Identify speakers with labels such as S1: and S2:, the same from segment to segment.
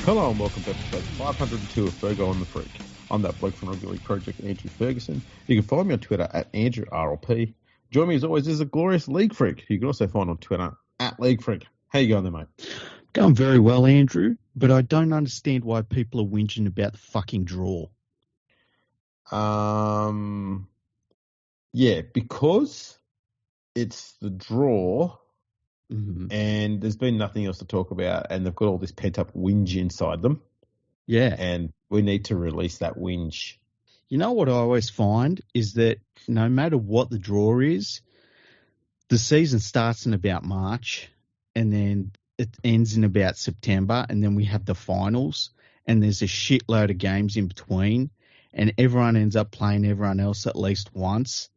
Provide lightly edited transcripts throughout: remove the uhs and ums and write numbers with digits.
S1: Hello and welcome to episode 502 of Fergo and the Freak. I'm that bloke from Rugby League Project, Andrew Ferguson. You can follow me on Twitter at AndrewRLP. Join me as always is a glorious LeagueFreak. You can also find on Twitter at LeagueFreak. How you going there, mate?
S2: Going very well, Andrew, but I don't understand why people are whinging about the fucking draw.
S1: Yeah, because it's the draw and there's been nothing else to talk about and they've got all this pent-up whinge inside them.
S2: Yeah.
S1: And we need to release that whinge.
S2: You know what I always find is that no matter what the draw is, the season starts in about March and then it ends in about September, and then we have the finals and there's a shitload of games in between and everyone ends up playing everyone else at least once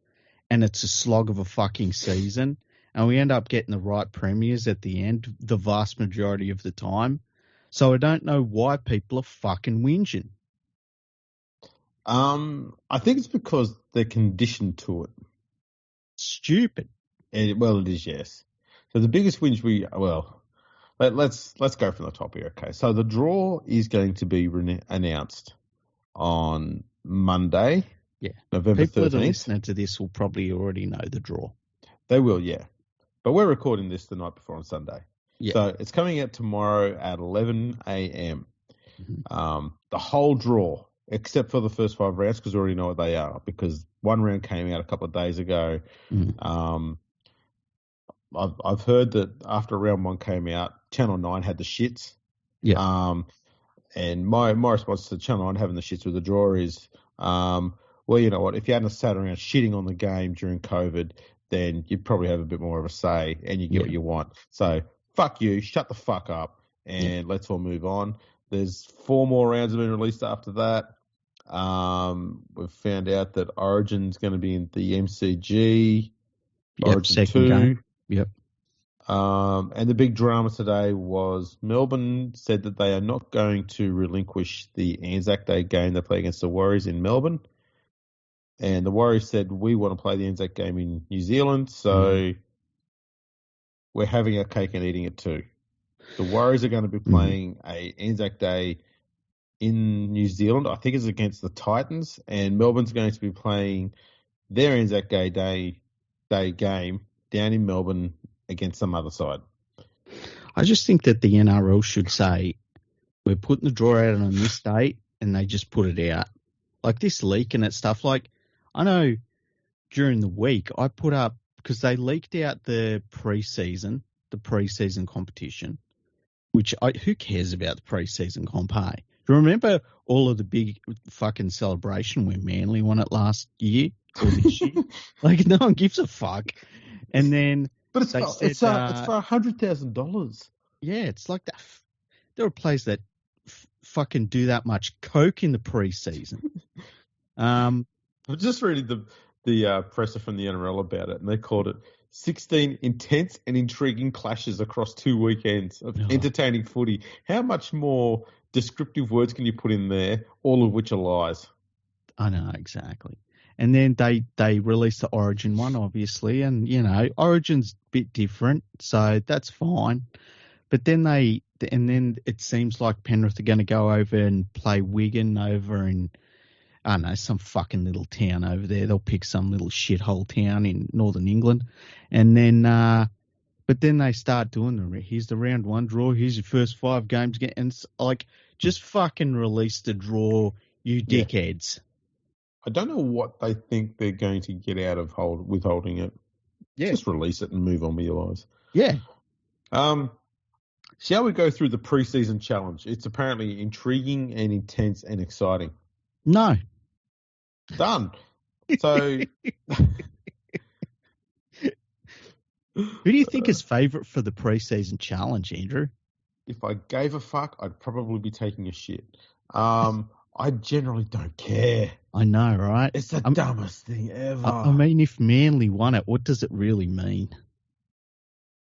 S2: and it's a slog of a fucking season and we end up getting the right premiers at the end the vast majority of the time. So I don't know why people are fucking whinging.
S1: I think it's because they're conditioned to it.
S2: Stupid.
S1: Well, it is, yes. So the biggest whinge let's go from the top here. Okay, so the draw is going to be announced on Monday.
S2: Yeah,
S1: November 13th.
S2: People that are listening to this will probably already know the draw.
S1: They will, yeah. But we're recording this the night before on Sunday.
S2: Yeah.
S1: So it's coming out tomorrow at 11 a.m. The whole draw, except for the first 5 rounds, because we already know what they are, because one round came out a couple of days ago. I've heard that after round 1 came out, Channel 9 had the shits.
S2: Yeah.
S1: And my response to Channel 9 having the shits with the draw is, well, you know what? If you hadn't sat around shitting on the game during COVID, then you'd probably have a bit more of a say and you get what you want. So fuck you, shut the fuck up, and let's all move on. There's 4 more rounds have been released after that. We've found out that Origin's going to be in the MCG. Origin 2.
S2: Game. Yep.
S1: And the big drama today was Melbourne said that they are not going to relinquish the Anzac Day game they play against the Warriors in Melbourne. And the Warriors said, we want to play the Anzac game in New Zealand, so we're having our cake and eating it too. The Warriors are going to be playing a Anzac Day in New Zealand. I think it's against the Titans, and Melbourne's going to be playing their Anzac Day game down in Melbourne against some other side.
S2: I just think that the NRL should say, we're putting the draw out on this date, and they just put it out. Like this leaking and stuff. Like, I know during the week I put up, because they leaked out the preseason competition, which who cares about the preseason comp, hey? Do you remember all of the big fucking celebration when Manly won it last year or this year? Like, no one gives a fuck. And then,
S1: but it's for $100,000.
S2: Yeah, it's like that. There are players that fucking do that much coke in the preseason.
S1: I'm just reading the presser from the NRL about it, and they called it 16 intense and intriguing clashes across 2 weekends of entertaining footy. How much more descriptive words can you put in there, all of which are lies?
S2: I know, exactly. And then they released the Origin one, obviously, and, you know, Origin's a bit different, so that's fine. But then it seems like Penrith are going to go over and play Wigan over in, I don't know, some fucking little town over there. They'll pick some little shithole town in northern England. And then, but then they start doing here's the round 1 draw, here's your first 5 games. And it's like, just fucking release the draw, you dickheads.
S1: I don't know what they think they're going to get out of withholding it. Yeah. Just release it and move on with your lives.
S2: Yeah.
S1: Shall we go through the preseason challenge? It's apparently intriguing and intense and exciting.
S2: No.
S1: Done. So,
S2: who do you think is favourite for the preseason challenge, Andrew?
S1: If I gave a fuck, I'd probably be taking a shit. I generally don't care.
S2: I know, right?
S1: It's the dumbest thing ever.
S2: I mean, if Manly won it, what does it really mean?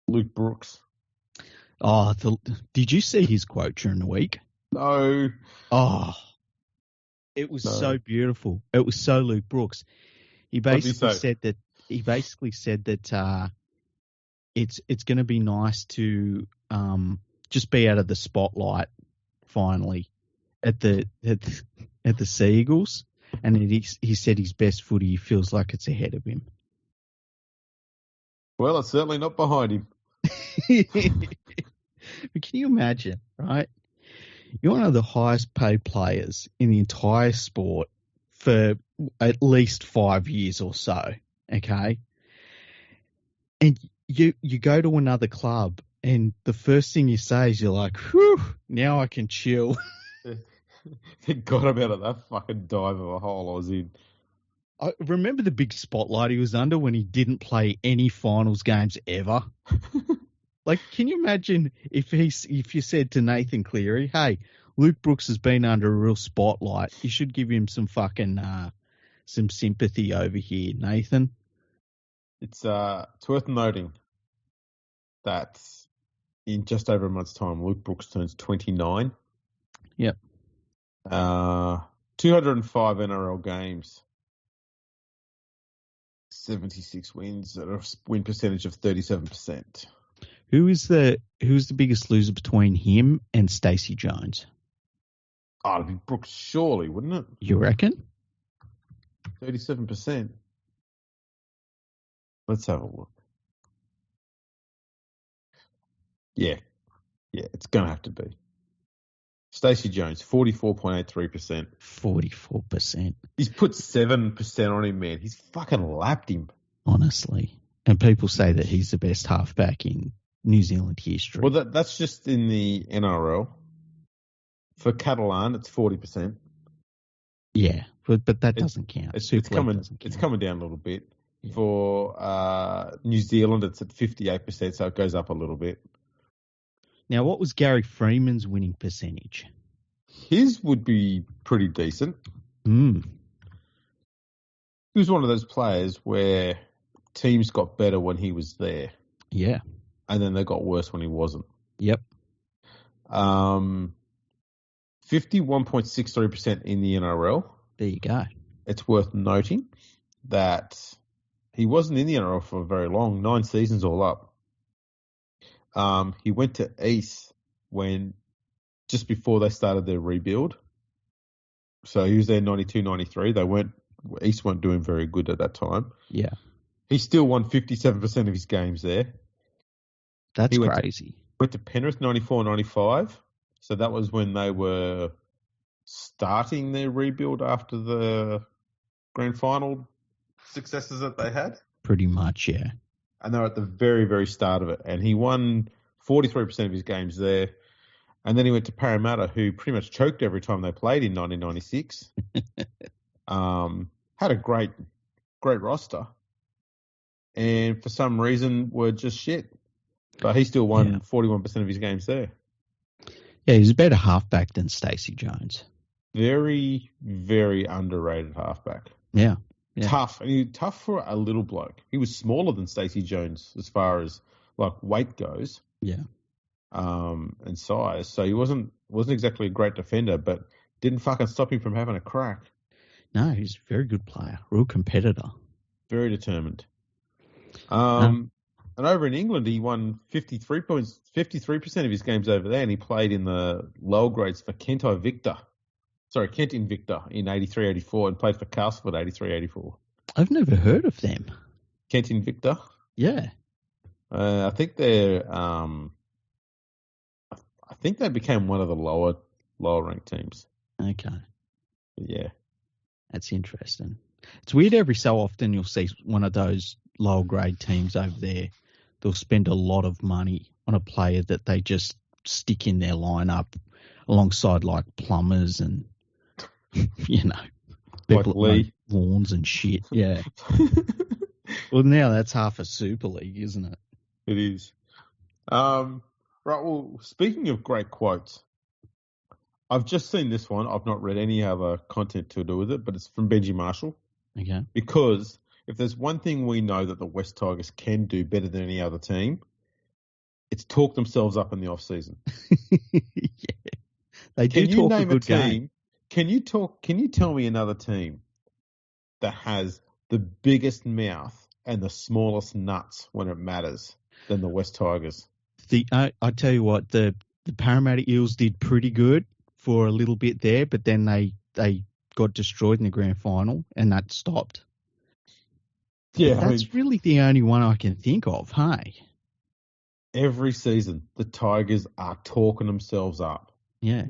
S1: Luke Brooks.
S2: Oh, did you see his quote during the week?
S1: No.
S2: Oh, it was so beautiful. It was so Luke Brooks. He basically said that it's going to be nice to just be out of the spotlight finally at the Sea Eagles, and he said his best footy feels like it's ahead of him.
S1: Well, it's certainly not behind him.
S2: But can you imagine, right? You're one of the highest paid players in the entire sport for at least 5 years or so, okay? And you go to another club, and the first thing you say is you're like, whew, now I can chill.
S1: Thank God I'm out of that fucking dive of a hole I was in.
S2: I remember the big spotlight he was under when he didn't play any finals games ever. Like, can you imagine if you said to Nathan Cleary, hey, Luke Brooks has been under a real spotlight. You should give him some fucking some sympathy over here, Nathan.
S1: It's worth noting that in just over a month's time, Luke Brooks turns 29.
S2: Yep.
S1: 205 NRL games. 76 wins at a win percentage of 37%.
S2: Who's the biggest loser between him and Stacey Jones?
S1: Oh, it'd be Brooks, surely, wouldn't it?
S2: You reckon?
S1: 37%. Let's have a look. Yeah, it's going to have to be. Stacey Jones, 44.83%.
S2: 44%.
S1: He's put 7% on him, man. He's fucking lapped him.
S2: Honestly. And people say that he's the best halfback in New Zealand history.
S1: Well, that's just in the NRL. For Catalan, it's 40%.
S2: Yeah, but that doesn't count.
S1: It's coming down a little bit. Yeah. For New Zealand, it's at 58%, so it goes up a little bit.
S2: Now, what was Gary Freeman's winning percentage?
S1: His would be pretty decent.
S2: He
S1: was one of those players where teams got better when he was there.
S2: Yeah.
S1: And then they got worse when he wasn't.
S2: Yep.
S1: 51.63% in the NRL.
S2: There you go.
S1: It's worth noting that he wasn't in the NRL for very long, 9 seasons all up. He went to East just before they started their rebuild. So he was there 92, 93. East weren't doing very good at that time.
S2: Yeah.
S1: He still won 57% of his games there.
S2: That's crazy.
S1: Went to Penrith 94, 95. So that was when they were starting their rebuild after the grand final successes that they had.
S2: Pretty much, yeah.
S1: And they were at the very, very start of it. And he won 43% of his games there. And then he went to Parramatta, who pretty much choked every time they played in 1996. Had a great roster. And for some reason were just shit. But he still won 41% of his games there.
S2: Yeah, he's a better halfback than Stacey Jones.
S1: Very, very underrated halfback.
S2: Yeah.
S1: Tough. And he was tough for a little bloke. He was smaller than Stacey Jones as far as like weight goes.
S2: Yeah.
S1: And size. So he wasn't exactly a great defender, but didn't fucking stop him from having a crack.
S2: No, he's a very good player. Real competitor.
S1: Very determined. And over in England, he won 53% of his games over there, and he played in the lower grades for Kent Invicta in 83-84 and played for Castleford 83-84.
S2: I've never heard of them.
S1: Kent Invicta?
S2: Yeah.
S1: I think they became one of the lower ranked teams.
S2: Okay.
S1: Yeah.
S2: That's interesting. It's weird every so often you'll see one of those lower grade teams over there. They'll spend a lot of money on a player that they just stick in their lineup alongside like plumbers and,
S1: like Lee.
S2: Lawns and shit. Yeah. Well, now that's half a Super League, isn't it?
S1: It is. Right. Well, speaking of great quotes, I've just seen this one. I've not read any other content to do with it, but it's from Benji Marshall.
S2: Okay.
S1: Because if there's one thing we know that the West Tigers can do better than any other team, it's talk themselves up in the off season.
S2: Yeah. They do talk a good game.
S1: Can you tell me another team that has the biggest mouth and the smallest nuts when it matters than the West Tigers?
S2: I tell you what, the Parramatta Eels did pretty good, for a little bit there, but then they got destroyed in the grand final, and that stopped.
S1: Yeah,
S2: But that's really the only one I can think of, hey?
S1: Every season, the Tigers are talking themselves up.
S2: Yeah.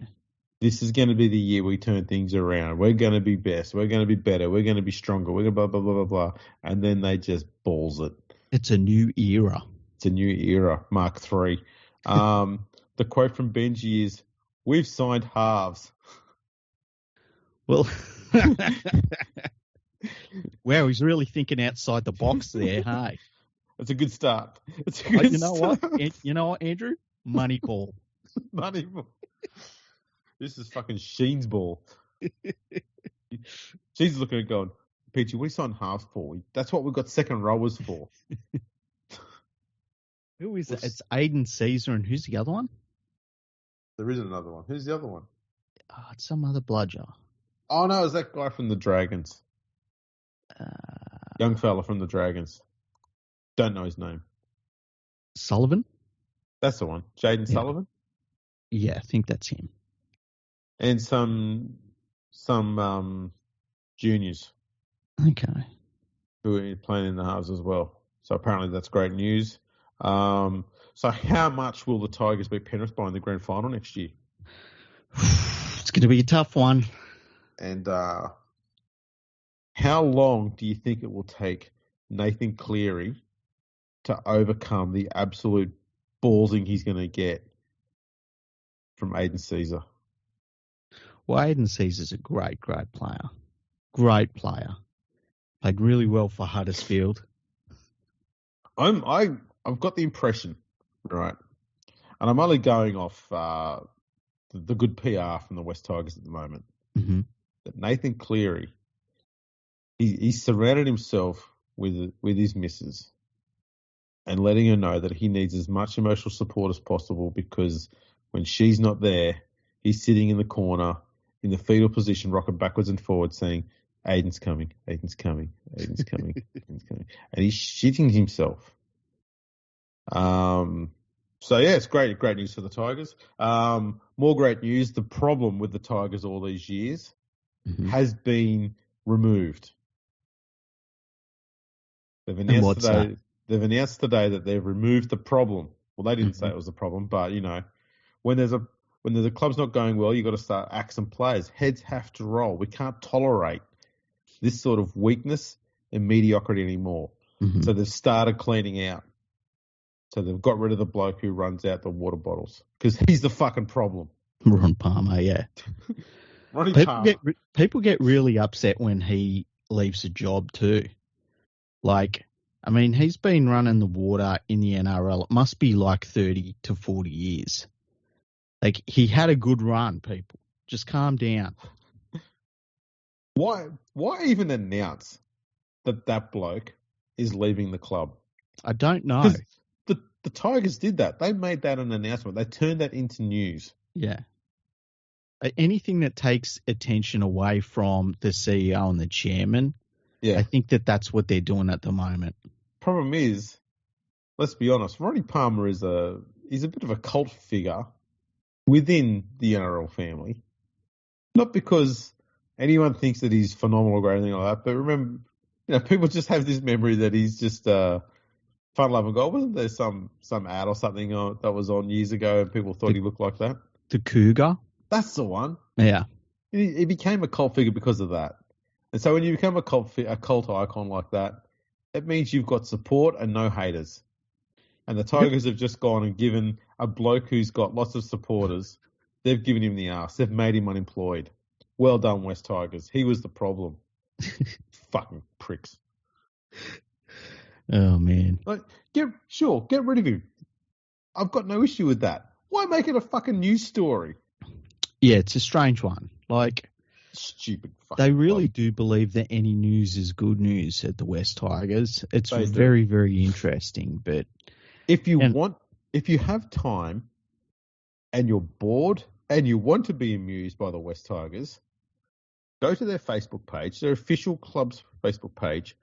S1: This is going to be the year we turn things around. We're going to be best. We're going to be better. We're going to be stronger. We're going to blah, blah, blah, blah, blah. And then they just balls it.
S2: It's a new era.
S1: It's a new era, Mark III. The quote from Benji is, "We've signed halves."
S2: Well, wow, he's really thinking outside the box there, hey?
S1: It's a good start. It's a good start.
S2: You know what, Andrew? Money ball.
S1: Money ball. This is fucking Sheen's ball. She's looking at it going, Peachy, we signed halves for. That's what we've got second rowers for.
S2: Who is it? It's Aiden Caesar, and who's the other one?
S1: There isn't another one. Who's the other one?
S2: Oh, it's some other bludger.
S1: Oh, no, it's that guy from the Dragons. Young fella from the Dragons. Don't know his name.
S2: Sullivan?
S1: That's the one. Jaden Sullivan?
S2: Yeah, I think that's him.
S1: And some juniors.
S2: Okay.
S1: Who are playing in the halves as well. So apparently that's great news. So how much will the Tigers beat Penrith by in the grand final next year?
S2: It's going to be a tough one.
S1: And how long do you think it will take Nathan Cleary to overcome the absolute ballsing he's going to get from Aiden Caesar?
S2: Well, Aiden Caesar's a great player. Great player. Played really well for Huddersfield.
S1: I've got the impression, right, and I'm only going off the good PR from the West Tigers at the moment, that Nathan Cleary, he's surrounded himself with his missus and letting her know that he needs as much emotional support as possible, because when she's not there, he's sitting in the corner in the fetal position, rocking backwards and forwards, saying, Aiden's coming, Aiden's coming, Aiden's coming, Aiden's coming. And he's shitting himself. So, yeah, it's great news for the Tigers. More great news, the problem with the Tigers all these years has been removed. They've announced today that they've removed the problem. Well, they didn't say it was a problem, but, you know, when there's a club's not going well, you've got to start axing players. Heads have to roll. We can't tolerate this sort of weakness and mediocrity anymore. So they've started cleaning out. So they've got rid of the bloke who runs out the water bottles, because he's the fucking problem.
S2: Ron Palmer, yeah. People get really upset when he leaves a job too. Like, I mean, he's been running the water in the NRL. It must be like 30 to 40 years. Like, he had a good run, people. Just calm down.
S1: Why even announce that bloke is leaving the club?
S2: I don't know.
S1: The Tigers did that. They made that an announcement. They turned that into news.
S2: Yeah. Anything that takes attention away from the CEO and the chairman, I think that's what they're doing at the moment.
S1: Problem is, let's be honest, Ronnie Palmer is a bit of a cult figure within the NRL family. Not because anyone thinks that he's phenomenal or anything like that, but remember, you know, people just have this memory that he's just fun loving guy. Wasn't there some ad or something that was on years ago and people thought he looked like that?
S2: The Cougar?
S1: That's the one.
S2: Yeah.
S1: He became a cult figure because of that. And so when you become a cult icon like that, it means you've got support and no haters. And the Tigers have just gone and given a bloke who's got lots of supporters, they've given him the arse. They've made him unemployed. Well done, West Tigers. He was the problem. Fucking pricks.
S2: Oh, man.
S1: Like, get rid of him. I've got no issue with that. Why make it a fucking news story?
S2: Yeah, it's a strange one. Like,
S1: stupid fucking
S2: they really do believe that any news is good news at the West Tigers. It's very, very interesting. But
S1: if you have time and you're bored and you want to be amused by the West Tigers, go to their Facebook page, their official club's Facebook page,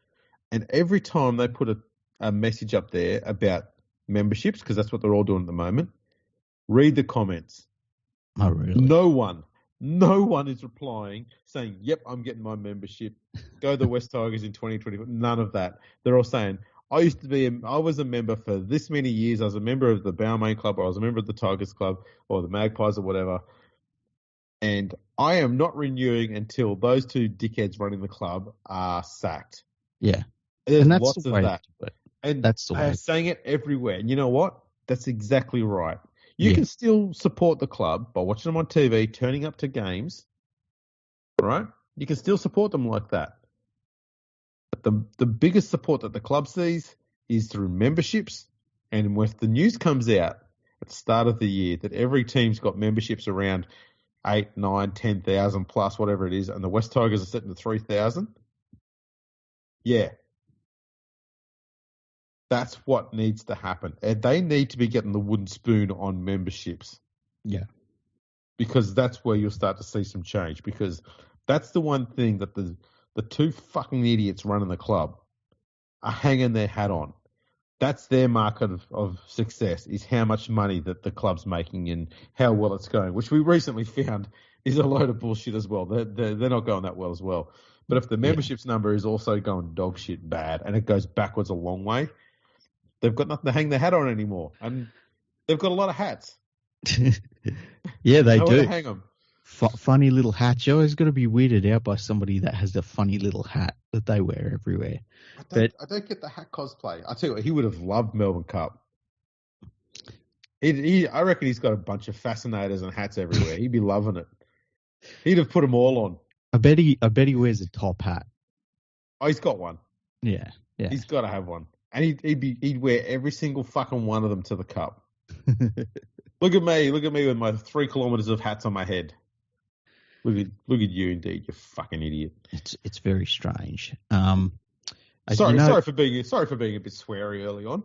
S1: and every time they put a message up there about memberships, because that's what they're all doing at the moment, read the comments.
S2: Oh, really?
S1: No one No one is replying saying, yep, I'm getting my membership. Go the West Tigers in 2024. None of that. They're all saying, I was a member for this many years. I was a member of the Balmain Club, or I was a member of the Tigers Club, or the Magpies, or whatever. And I am not renewing until those two dickheads running the club are sacked.
S2: Yeah.
S1: There's
S2: And that's
S1: lots
S2: the
S1: of
S2: way
S1: that.
S2: to do it.
S1: And
S2: That's the way.
S1: they're saying it everywhere. And you know what? That's exactly right. You
S2: Yeah.
S1: can still support the club by watching them on TV, turning up to games, right? You can still support them like that. But the biggest support that the club sees is through memberships. And when the news comes out at the start of the year that every team's got memberships around 8, 9, 10,000 plus, whatever it is, and the West Tigers are sitting at 3,000, yeah, that's what needs to happen. And they need to be getting the wooden spoon on memberships.
S2: Yeah.
S1: Because that's where you'll start to see some change. Because that's the one thing that the two fucking idiots running the club are hanging their hat on. That's their market of success, is how much money that the club's making and how well it's going, which we recently found is a load of bullshit as well. They're not going that well as well. But if the memberships number is also going dog shit bad and it goes backwards a long way, they've got nothing to hang their hat on anymore. And they've got a lot of hats.
S2: Yeah, they
S1: Nowhere
S2: do.
S1: to hang them.
S2: Funny little hats. You're always got to be weirded out by somebody that has a funny little hat that they wear everywhere.
S1: I don't get the hat cosplay. I tell you what, he would have loved Melbourne Cup. I reckon he's got a bunch of fascinators and hats everywhere. He'd be loving it. He'd have put them all on.
S2: I bet he wears a top hat.
S1: Oh, he's got one.
S2: Yeah.
S1: He's got to have one, and he'd wear every single fucking one of them to the Cup. Look at me with my 3 kilometers of hats on my head. Look at you, indeed, you fucking idiot.
S2: It's very strange.
S1: Sorry for being a bit sweary early on.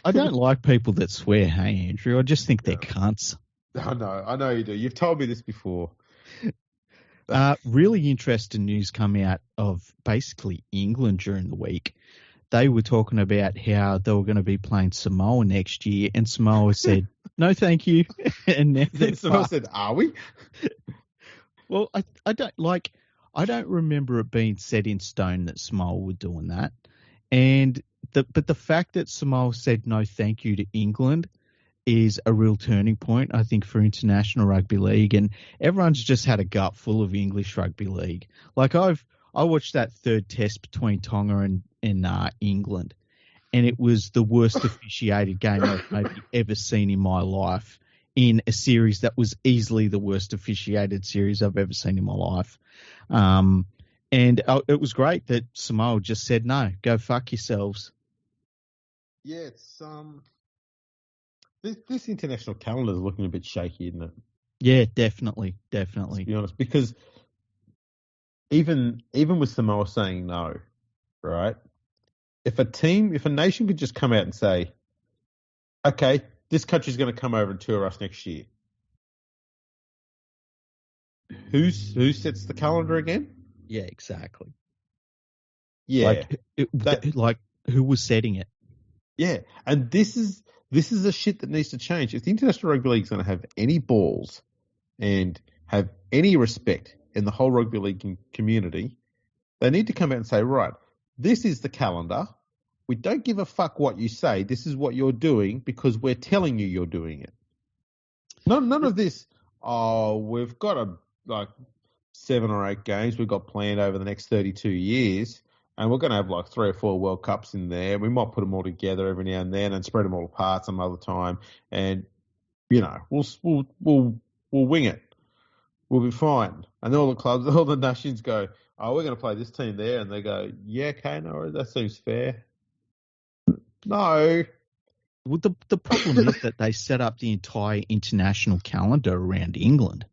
S2: I don't like people that swear. Hey, Andrew, I just think they're cunts.
S1: I know you do. You've told me this before.
S2: Really interesting news come out of basically England during the week. They were talking about how they were going to be playing Samoa next year, and Samoa said, no, thank you. And now
S1: Samoa said, are we?
S2: Well, I don't remember it being set in stone that Samoa were doing that. But the fact that Samoa said no thank you to England is a real turning point, I think, for international rugby league. And everyone's just had a gut full of English rugby league. Like I watched that third test between Tonga and England, and it was the worst officiated game I've maybe ever seen in my life, in a series that was easily the worst officiated series I've ever seen in my life. And it was great that Samoa just said, no, go fuck yourselves.
S1: Yeah, it's this international calendar is looking a bit shaky, isn't it?
S2: Yeah, definitely.
S1: To be honest, because even with Samoa saying no, right? If a nation could just come out and say, okay, this country's going to come over and tour us next year. Who sets the calendar again?
S2: Yeah, exactly.
S1: Yeah,
S2: like who was setting it?
S1: Yeah, and this is a shit that needs to change. If the International Rugby League is going to have any balls and have any respect in the whole rugby league community, they need to come out and say, right, this is the calendar. We don't give a fuck what you say. This is what you're doing because we're telling you you're doing it. None of this, we've got 7 or 8 games we've got planned over the next 32 years, and we're going to have 3 or 4 World Cups in there. We might put them all together every now and then and spread them all apart some other time. And, we'll wing it. We'll be fine. And all the clubs, all the nations go, oh, we're going to play this team there. And they go, yeah, okay, no, that seems fair. No.
S2: Well, the problem is that they set up the entire international calendar around England.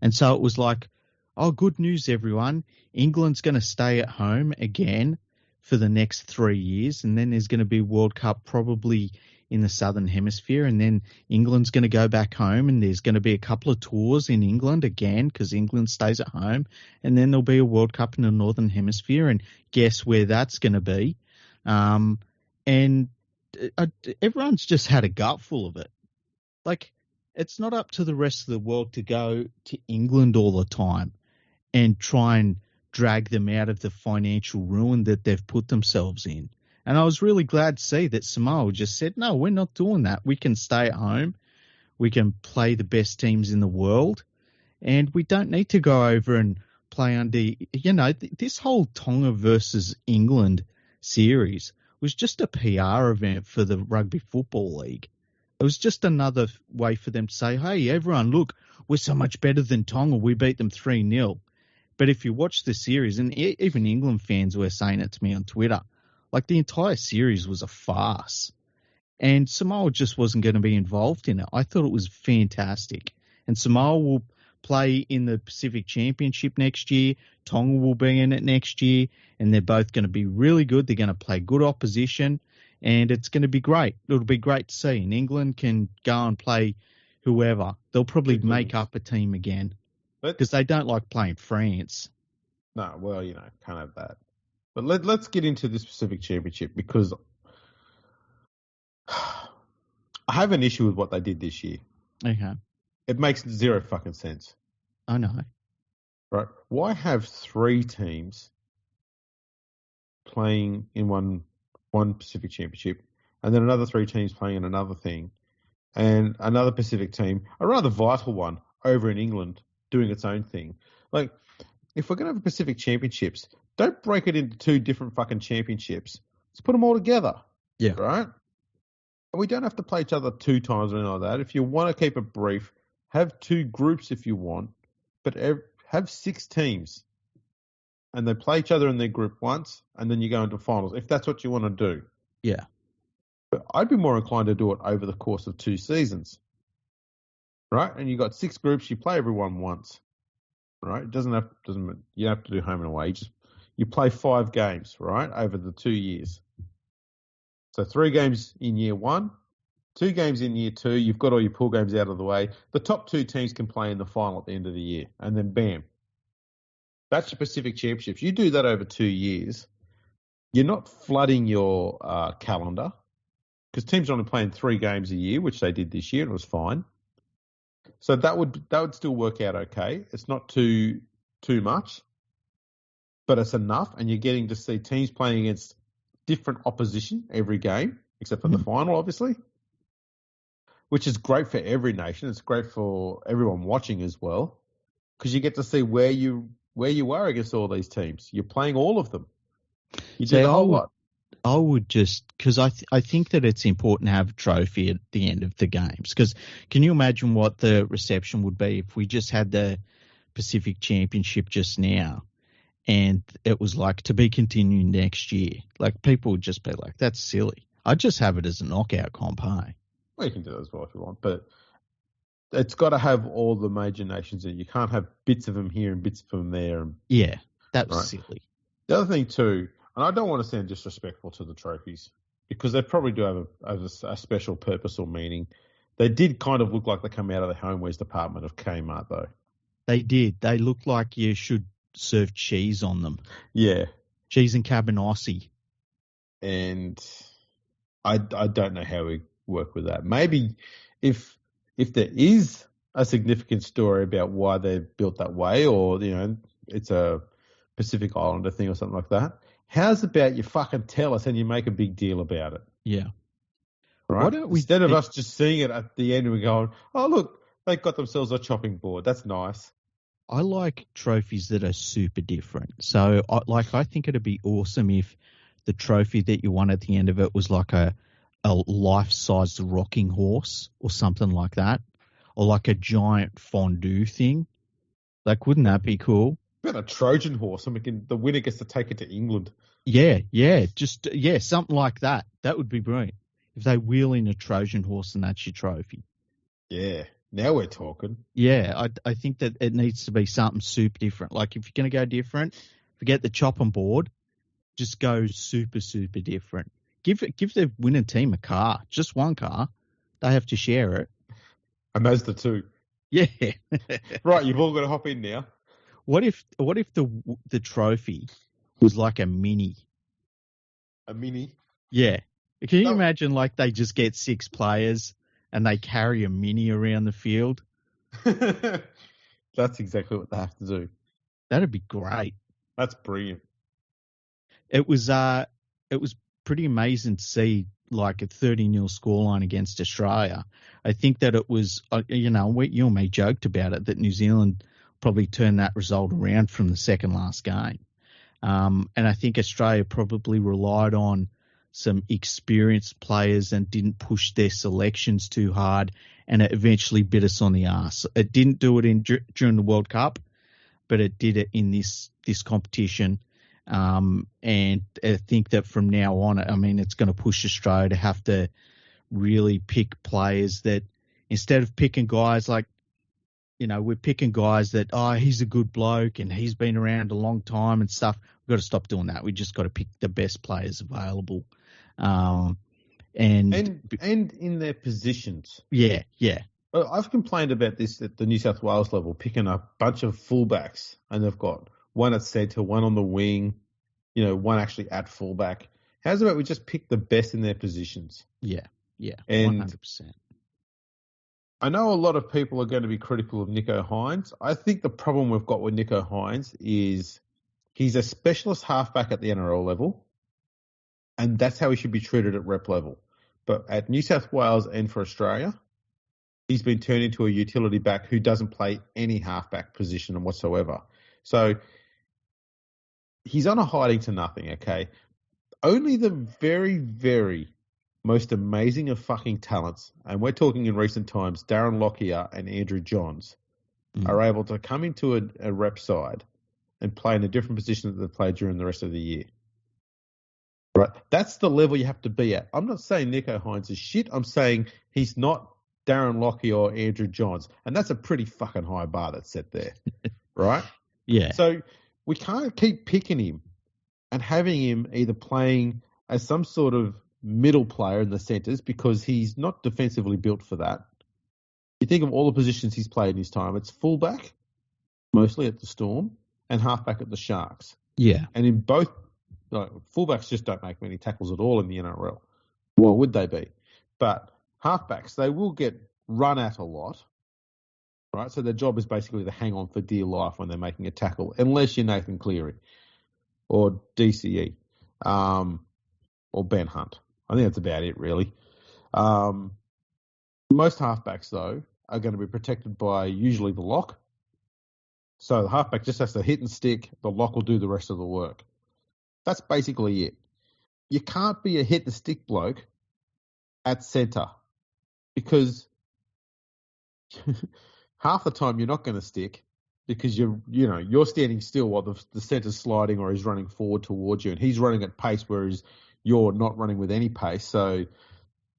S2: And so it was like, oh, good news, everyone. England's going to stay at home again for the next 3 years. And then there's going to be World Cup probably in the Southern Hemisphere. And then England's going to go back home. And there's going to be a couple of tours in England again because England stays at home. And then there'll be a World Cup in the Northern Hemisphere. And guess where that's going to be? And everyone's just had a gut full of it. Like, it's not up to the rest of the world to go to England all the time and try and drag them out of the financial ruin that they've put themselves in. And I was really glad to see that Samoa just said, no, we're not doing that. We can stay at home. We can play the best teams in the world. And we don't need to go over and play under, this whole Tonga versus England series was just a PR event for the Rugby Football League. It was just another way for them to say, hey, everyone, look, we're so much better than Tonga. We beat them 3-0. But if you watch the series, and even England fans were saying it to me on Twitter, like the entire series was a farce. And Samoa just wasn't going to be involved in it. I thought it was fantastic. And Samoa will play in the Pacific Championship next year. Tonga will be in it next year. And they're both going to be really good. They're going to play good opposition. And it's going to be great. It'll be great to see. And England can go and play whoever. They'll probably make up a team again. Because they don't like playing France.
S1: No, well, can't have that. But let's get into this Pacific Championship because I have an issue with what they did this year.
S2: Okay.
S1: It makes zero fucking sense.
S2: I know.
S1: Right? Why have 3 teams playing in one Pacific Championship and then another 3 teams playing in another thing and another Pacific team, a rather vital one, over in England doing its own thing? Like, if we're going to have Pacific Championships, don't break it into 2 different fucking championships. Let's put them all together.
S2: Yeah.
S1: Right? And we don't have to play each other 2 times or anything like that. If you want to keep it brief, have 2 groups if you want, but have 6 teams. And they play each other in their group once, and then you go into finals, if that's what you want to do.
S2: Yeah.
S1: But I'd be more inclined to do it over the course of 2 seasons. Right? And you got 6 groups, you play everyone once. Right? You don't have to do home and away. You play 5 games, right, over the 2 years. So 3 games in year 1, 2 games in year 2. You've got all your pool games out of the way. The top 2 teams can play in the final at the end of the year, and then bam, that's your Pacific Championships. You do that over 2 years. You're not flooding your calendar because teams are only playing 3 games a year, which they did this year, and it was fine. So that would still work out okay. It's not too much, but it's enough, and you're getting to see teams playing against different opposition every game, except for the final, obviously, which is great for every nation. It's great for everyone watching as well, because you get to see where you are against all these teams. You're playing all of them. You do the whole lot.
S2: I would just, because I think that it's important to have a trophy at the end of the games. Because can you imagine what the reception would be if we just had the Pacific Championship just now and it was like to be continued next year? Like, people would just be like, that's silly. I'd just have it as a knockout comp, hey?
S1: Well, you can do that as well if you want, but it's got to have all the major nations in. You can't have bits of them here and bits of them there.
S2: Yeah, that was silly.
S1: The other thing too, and I don't want to sound disrespectful to the trophies because they probably do have a special purpose or meaning. They did kind of look like they come out of the homewares department of Kmart, though.
S2: They did. They looked like you should serve cheese on them.
S1: Yeah.
S2: Cheese and cabanossi.
S1: And I don't know how we work with that. Maybe if there is a significant story about why they're built that way, or it's a Pacific Islander thing or something like that, how's about you fucking tell us and you make a big deal about it?
S2: Yeah.
S1: Right? Why don't we, instead of us just seeing it at the end and we going, oh look, they got themselves a chopping board. That's nice.
S2: I like trophies that are super different. So I think it'd be awesome if the trophy that you won at the end of it was like a life-sized rocking horse or something like that, or like a giant fondue thing. Like, wouldn't that be cool?
S1: About a Trojan horse, and the winner gets to take it to England.
S2: Yeah, something like that. That would be brilliant. If they wheel in a Trojan horse and that's your trophy.
S1: Yeah, now we're talking.
S2: Yeah, I think that it needs to be something super different. Like, if you're going to go different, forget the chopping board, just go super, super different. Give the winning team a car, just one car. They have to share it.
S1: A Mazda 2.
S2: Yeah.
S1: Right, you've all got to hop in now.
S2: What if the trophy was like a mini?
S1: A mini?
S2: Yeah. Can you imagine, like, they just get 6 players and they carry a mini around the field.
S1: That's exactly what they have to do.
S2: That'd be great.
S1: That's brilliant.
S2: It was pretty amazing to see like a 30-0 scoreline against Australia. I think that it was, you and me joked about it, that New Zealand probably turned that result around from the second last game. And I think Australia probably relied on some experienced players and didn't push their selections too hard, and it eventually bit us on the arse. It didn't do it during the World Cup, but it did it in this competition. And I think that from now on, I mean, it's going to push Australia to have to really pick players that, instead of picking guys like, we're picking guys that, he's a good bloke and he's been around a long time and stuff. We've got to stop doing that. We just got to pick the best players available. And in
S1: their positions.
S2: Yeah.
S1: I've complained about this at the New South Wales level, picking a bunch of fullbacks, and they've got one at centre, one on the wing, one actually at fullback. How's about we just pick the best in their positions?
S2: Yeah,
S1: and
S2: 100%.
S1: I know a lot of people are going to be critical of Nicho Hynes. I think the problem we've got with Nicho Hynes is he's a specialist halfback at the NRL level, and that's how he should be treated at rep level. But at New South Wales and for Australia, he's been turned into a utility back who doesn't play any halfback position whatsoever. So he's on a hiding to nothing, okay? Only the very, very most amazing of fucking talents, and we're talking in recent times, Darren Lockyer and Andrew Johns, are able to come into a rep side and play in a different position that they played during the rest of the year. Right? That's the level you have to be at. I'm not saying Nicho Hynes is shit. I'm saying he's not Darren Lockyer or Andrew Johns, and that's a pretty fucking high bar that's set there, right?
S2: Yeah.
S1: So we can't keep picking him and having him either playing as some sort of middle player in the centres, because he's not defensively built for that. You think of all the positions he's played in his time, it's fullback, mostly at the Storm, and halfback at the Sharks.
S2: Yeah.
S1: And in both, fullbacks just don't make many tackles at all in the NRL. Well, would they be? But halfbacks, they will get run at a lot, right? So their job is basically to hang on for dear life when they're making a tackle, unless you're Nathan Cleary or DCE or Ben Hunt. I think that's about it, really. Most halfbacks, though, are going to be protected by usually the lock. So the halfback just has to hit and stick. The lock will do the rest of the work. That's basically it. You can't be a hit and stick bloke at centre, because half the time you're not going to stick, because you're standing still while the centre's sliding or he's running forward towards you, and he's running at pace, whereas you're not running with any pace. So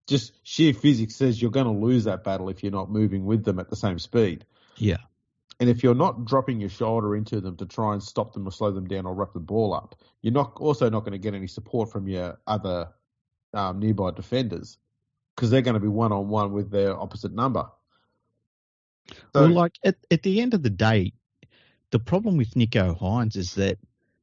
S1: just sheer physics says you're going to lose that battle if you're not moving with them at the same speed.
S2: Yeah.
S1: And if you're not dropping your shoulder into them to try and stop them or slow them down or wrap the ball up, you're not going to get any support from your other nearby defenders, because they're going to be one-on-one with their opposite number. So,
S2: well, at the end of the day, the problem with Nicho Hynes is that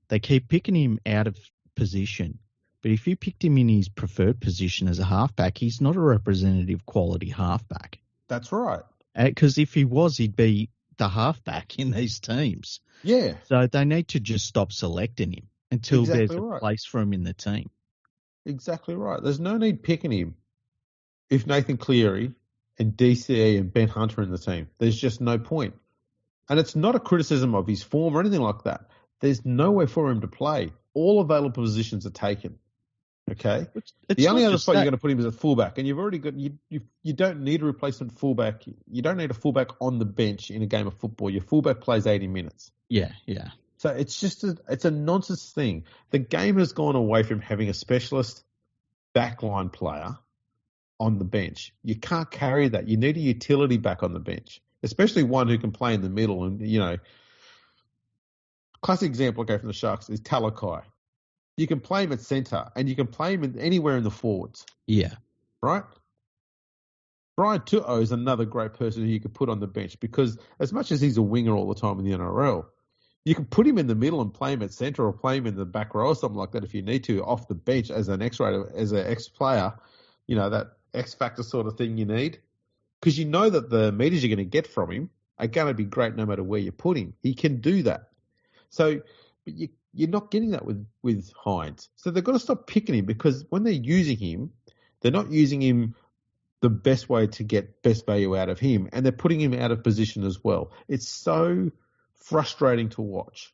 S2: they keep picking him out of position. But if you picked him in his preferred position as a halfback, he's not a representative quality halfback.
S1: That's right.
S2: Because if he was, he'd be the halfback in these teams.
S1: Yeah.
S2: So they need to just stop selecting him until there's a
S1: right.
S2: place for him in the team.
S1: Exactly right. There's no need picking him if Nathan Cleary and DCE and Ben Hunt are in the team. There's just no point. And it's not a criticism of his form or anything like that. There's nowhere for him to play. All available positions are taken. Okay? The only other spot you're going to put him is at fullback, and you've already got you don't need a replacement fullback. You don't need a fullback on the bench in a game of football. Your fullback plays 80 minutes.
S2: Yeah.
S1: So it's just it's a nonsense thing. The game has gone away from having a specialist backline player on the bench. You can't carry that. You need a utility back on the bench, especially one who can play in the middle. And, classic example I go from the Sharks is Talakai. You can play him at centre, and you can play him anywhere in the forwards.
S2: Yeah.
S1: Right? Brian Tu'o is another great person who you could put on the bench, because as much as he's a winger all the time in the NRL, you can put him in the middle and play him at centre, or play him in the back row or something like that if you need to, off the bench as an X-player, that X factor sort of thing you need. because you know that the meters you're going to get from him are going to be great no matter where you put him. He can do that. So but you're not getting that with Hines. So they've got to stop picking him, because when they're using him, they're not using him the best way to get best value out of him, and they're putting him out of position as well. It's so frustrating to watch.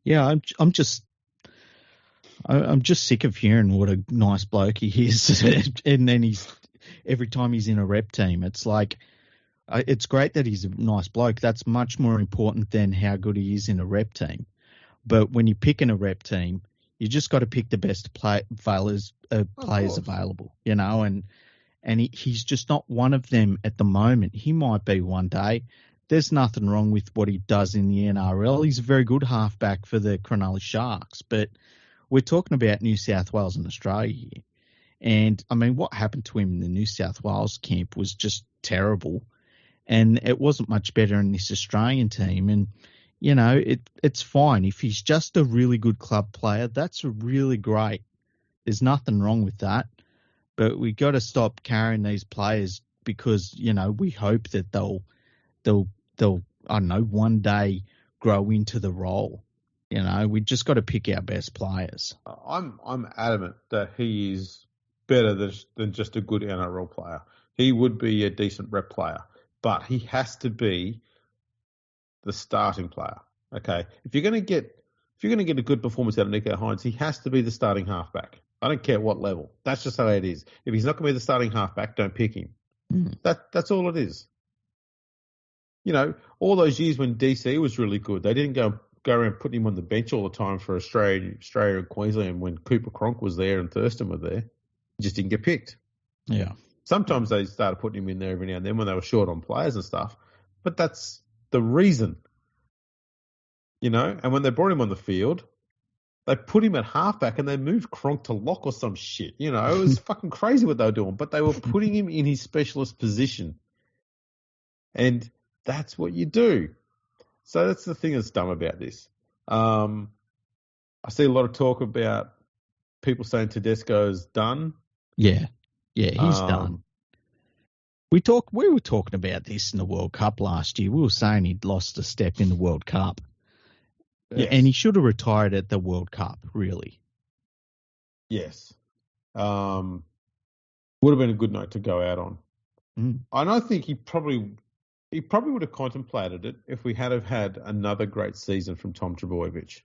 S2: Yeah, I'm just sick of hearing what a nice bloke he is, and then every time he's in a rep team, it's like, it's great that he's a nice bloke. That's much more important than how good he is in a rep team. But when you're picking a rep team, you just got to pick the best players available, and he's just not one of them at the moment. He might be one day. There's nothing wrong with what he does in the NRL. He's a very good halfback for the Cronulla Sharks, but we're talking about New South Wales and Australia here. And, I mean, what happened to him in the New South Wales camp was just terrible. And it wasn't much better in this Australian team. And, it's fine. If he's just a really good club player, that's really great. There's nothing wrong with that. But we got to stop carrying these players because, we hope that they'll I don't know, one day grow into the role. We just got to pick our best players.
S1: I'm adamant that he is better than just a good NRL player. He would be a decent rep player, but he has to be the starting player. Okay, if you're going to get a good performance out of Nico Hines, he has to be the starting halfback. I don't care what level. That's just how it is. If he's not going to be the starting halfback, don't pick him. That's all it is. All those years when DC was really good, they didn't go around putting him on the bench all the time for Australia and Queensland when Cooper Cronk was there and Thurston were there. He just didn't get picked.
S2: Yeah.
S1: Sometimes they started putting him in there every now and then when they were short on players and stuff. But that's the reason. And when they brought him on the field, they put him at halfback and they moved Cronk to lock or some shit. It was fucking crazy what they were doing. But they were putting him in his specialist position. And that's what you do. So that's the thing that's dumb about this. I see a lot of talk about people saying Tedesco's done.
S2: Yeah, he's done. We were talking about this in the World Cup last year. We were saying he'd lost a step in the World Cup. Yes. And he should have retired at the World Cup, really. Yes.
S1: Would have been a good note to go out on. And I think he probably would have contemplated it if we had have had another great season from Tom Trbojevic.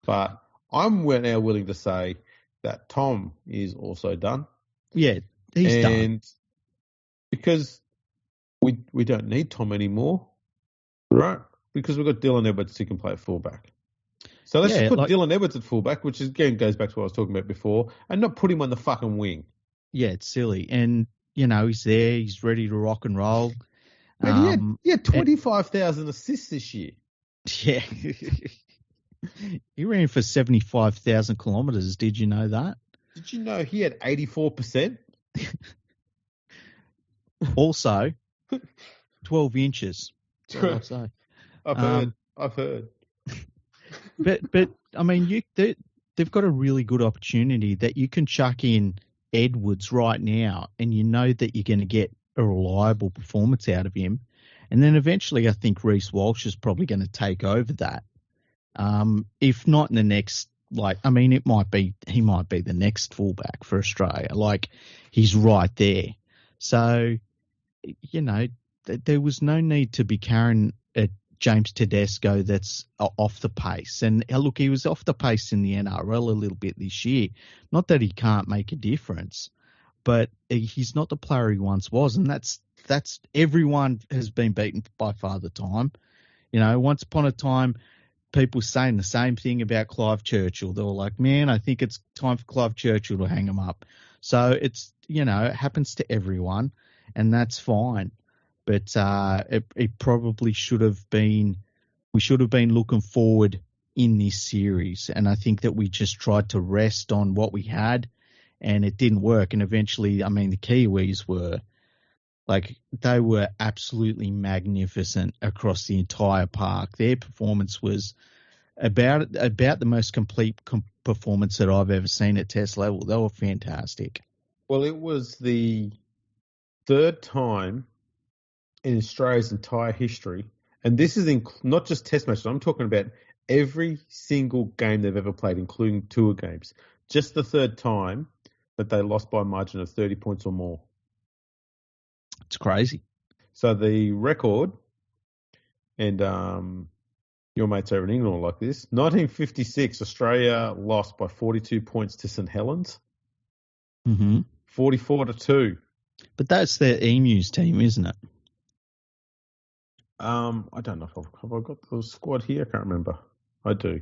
S1: But I'm now willing to say that Tom is also done.
S2: Yeah, he's done.
S1: Because we don't need Tom anymore, right? Because we've got Dylan Edwards who can play at fullback. So let's just put Dylan Edwards at fullback, which again goes back to what I was talking about before, and not put him on the fucking wing.
S2: Yeah, it's silly. And, he's there. He's ready to rock and roll.
S1: Man, he had 25,000 assists this year.
S2: Yeah. He ran for 75,000 kilometres. Did you know that?
S1: Did you know he had 84%?
S2: Also, 12 inches.
S1: I've heard.
S2: But I mean, they've got a really good opportunity that you can chuck in Edwards right now, and you know that you're going to get a reliable performance out of him. And then eventually I think Reece Walsh is probably going to take over that. If not in the next, he might be the next fullback for Australia. He's right there. So, there was no need to be carrying a James Tedesco that's off the pace. And look, he was off the pace in the NRL a little bit this year. Not that he can't make a difference, but he's not the player he once was, and that's everyone has been beaten by Father Time. Once upon a time, people saying the same thing about Clive Churchill. They were like, man, I think it's time for Clive Churchill to hang him up. So it's, it happens to everyone, and that's fine. But it probably should have been, we should have been looking forward in this series. And I think that we just tried to rest on what we had, and it didn't work. And eventually, the Kiwis were they were absolutely magnificent across the entire park. Their performance was about the most complete performance that I've ever seen at Test level. They were fantastic.
S1: Well, it was the third time in Australia's entire history, and this is not just Test matches. I'm talking about every single game they've ever played, including tour games. Just the third time that they lost by a margin of 30 points or more.
S2: It's crazy.
S1: So the record, and your mates over in England will like this, 1956, Australia lost by 42 points to St Helens. 44-2.
S2: But that's their Emus team, isn't it?
S1: I don't know if have I got the squad here. I can't remember. I do.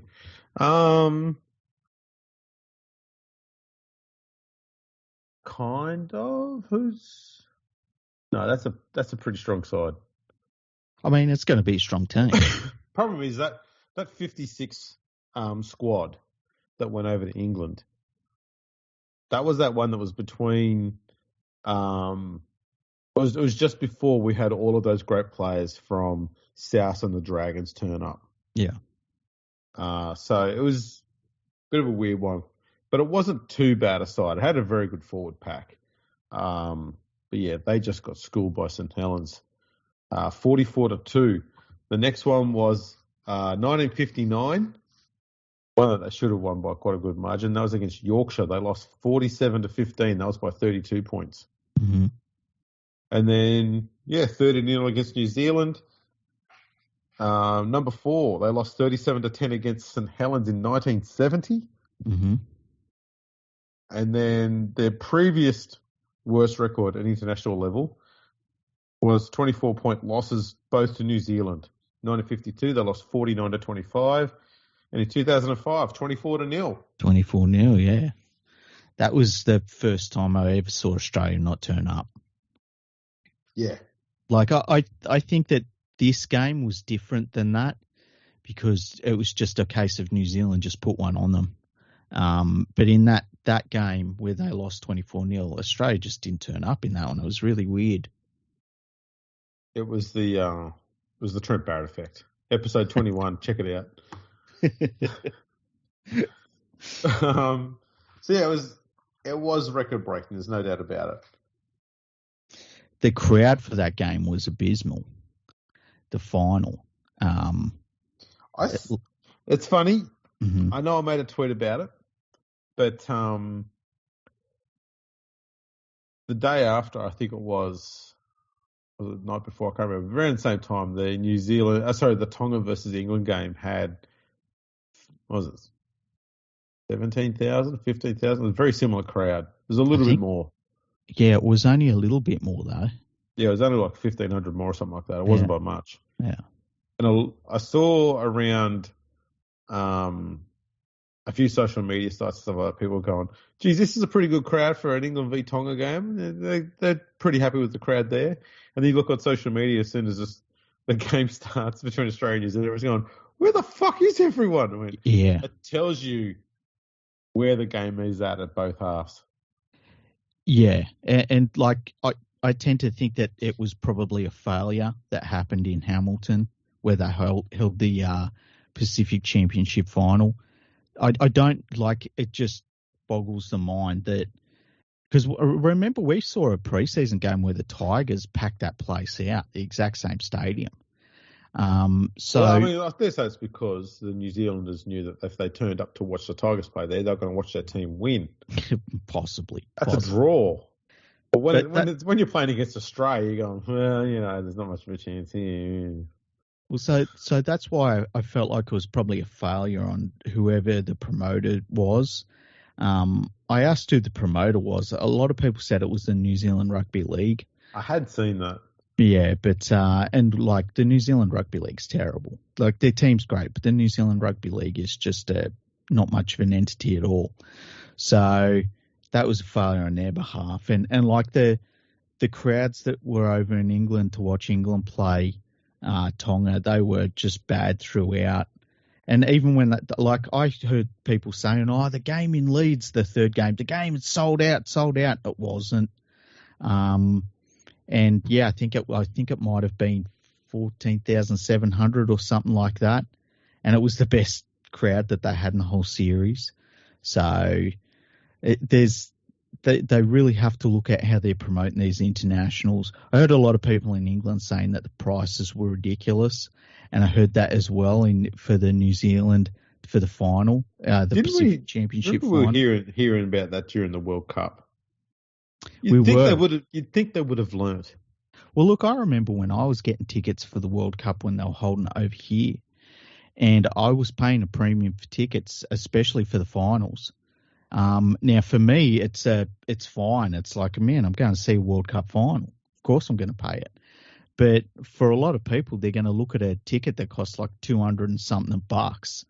S1: Kind of. No, that's a pretty strong side.
S2: I mean, it's going to be a strong team.
S1: Problem is that 56 squad that went over to England. That was that one that was between. It was just before we had all of those great players from South and the Dragons turn up.
S2: Yeah.
S1: So it was a bit of a weird one, but it wasn't too bad a side. It had a very good forward pack. But yeah, they just got schooled by St Helens, 44-2. The next one was 1959. One that they should have won by quite a good margin. That was against Yorkshire. They lost 47-15. That was by 32 points.
S2: Mm-hmm.
S1: And then, 30-0 against New Zealand. Number 4, they lost 37-10 against St Helens in 1970.
S2: Mm-hmm.
S1: And then their previous worst record at international level was 24-point losses both to New Zealand. 1952, they lost 49-25. And in 2005, 24-0.
S2: 24-0, yeah. That was the first time I ever saw Australia not turn up.
S1: Yeah.
S2: Like, I think that this game was different than that because it was just a case of New Zealand just put one on them. But in that game where they lost 24-0, Australia just didn't turn up in that one. It was really weird.
S1: It was the Trent Barrett effect. Episode 21, check it out. So yeah, it was record breaking. There's no doubt about it.
S2: The crowd for that game was abysmal. The final.
S1: It's funny.
S2: Mm-hmm.
S1: I know I made a tweet about it, but the day after, I think it was the night before, I can't remember, very at the same time, the Tonga versus England game had, what was it, 17,000, 15,000? It was a very similar crowd. It was a little bit more.
S2: Yeah, it was only a little bit more, though.
S1: Yeah, it was only like 1,500 more or something like that. It wasn't by much.
S2: Yeah.
S1: And I saw around a few social media sites and stuff like that, people going, geez, this is a pretty good crowd for an England v Tonga game. They're pretty happy with the crowd there. And then you look on social media as soon as the game starts between Australia and New Zealand, everyone's going, where the fuck is everyone? I mean,
S2: yeah.
S1: It tells you where the game is at both halves.
S2: Yeah. And like, I tend to think that it was probably a failure that happened in Hamilton where they held the Pacific Championship final. I don't like it. Just boggles the mind that because remember we saw a preseason game where the Tigers packed that place out, the exact same stadium. So
S1: well, I mean, I guess that's because the New Zealanders knew that if they turned up to watch the Tigers play there, they're going to watch their team win.
S2: Possibly.
S1: That's a draw. But when you're playing against Australia, you're going, well, there's not much of a chance here.
S2: Well, so that's why I felt like it was probably a failure on whoever the promoter was. I asked who the promoter was. A lot of people said it was the New Zealand Rugby League.
S1: I had seen that.
S2: Yeah, but and like the New Zealand Rugby League's terrible. Like their team's great, but the New Zealand Rugby League is just not much of an entity at all. So that was a failure on their behalf. And like the crowds that were over in England to watch England play Tonga, they were just bad throughout. And even when I heard people saying, "Oh, the game in Leeds, the third game, the game is sold out." It wasn't. And yeah, I think it might have been 14,700 or something like that, and it was the best crowd that they had in the whole series. So there's they really have to look at how they're promoting these internationals. I heard a lot of people in England saying that the prices were ridiculous, and I heard that as well for the New Zealand for the final, the
S1: Didn't
S2: Pacific Championship
S1: remember we
S2: final.
S1: were hearing about that during the World Cup?
S2: We were.
S1: You'd think they would have learnt.
S2: Well, look, I remember when I was getting tickets for the World Cup when they were holding it over here, and I was paying a premium for tickets, especially for the finals. Now, for me, it's fine. It's like, man, I'm going to see a World Cup final. Of course, I'm going to pay it. But for a lot of people, they're going to look at a ticket that costs like 200 and something bucks,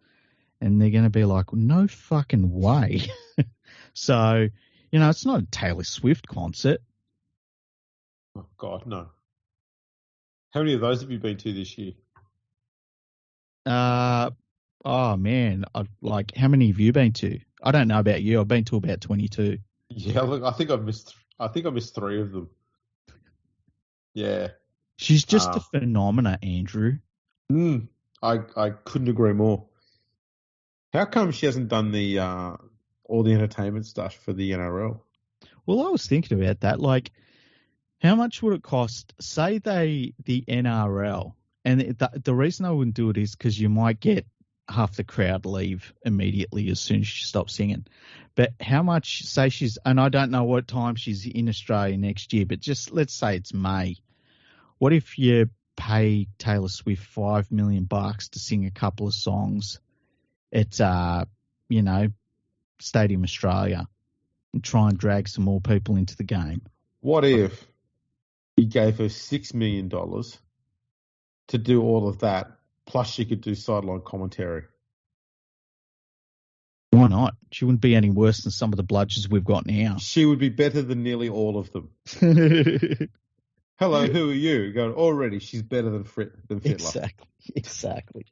S2: and they're going to be like, no fucking way. So, it's not a Taylor Swift concert.
S1: Oh, God, no. How many of those have you been to this year?
S2: Oh, man. How many have you been to? I don't know about you. I've been to about 22.
S1: Yeah, look, I think I missed 3 of them. Yeah.
S2: She's just a phenomena, Andrew.
S1: I couldn't agree more. How come she hasn't done the all the entertainment stuff for the NRL?
S2: Well, I was thinking about that. Like, how much would it cost? Say the NRL, and the reason I wouldn't do it is because you might get half the crowd leave immediately as soon as she stops singing. But how much? Say and I don't know what time she's in Australia next year, but just let's say it's May. What if you pay Taylor Swift $5 million to sing a couple of songs at Stadium Australia and try and drag some more people into the game?
S1: What if you gave her $6 million to do all of that, plus she could do sideline commentary?
S2: Why not? She wouldn't be any worse than some of the bludgers we've got now.
S1: She would be better than nearly all of them. Hello, who are you? Going, already, she's better than Fittler.
S2: Exactly.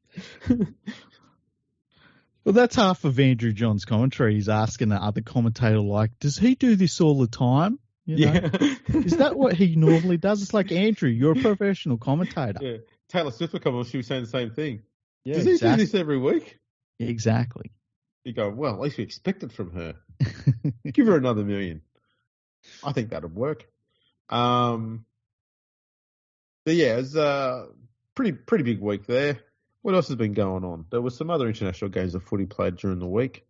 S2: Well, that's half of Andrew John's commentary. He's asking the other commentator, like, does he do this all the time?
S1: Yeah.
S2: Is that what he normally does? It's like, Andrew, you're a professional commentator.
S1: Yeah. Taylor Swift would come on, she was saying the same thing.
S2: Yeah,
S1: does he do this every week?
S2: Exactly.
S1: You go, well, at least we expect it from her. Give her another $1 million. I think that'd work. But yeah, it's a pretty big week there. What else has been going on? There were some other international games of footy played during the week.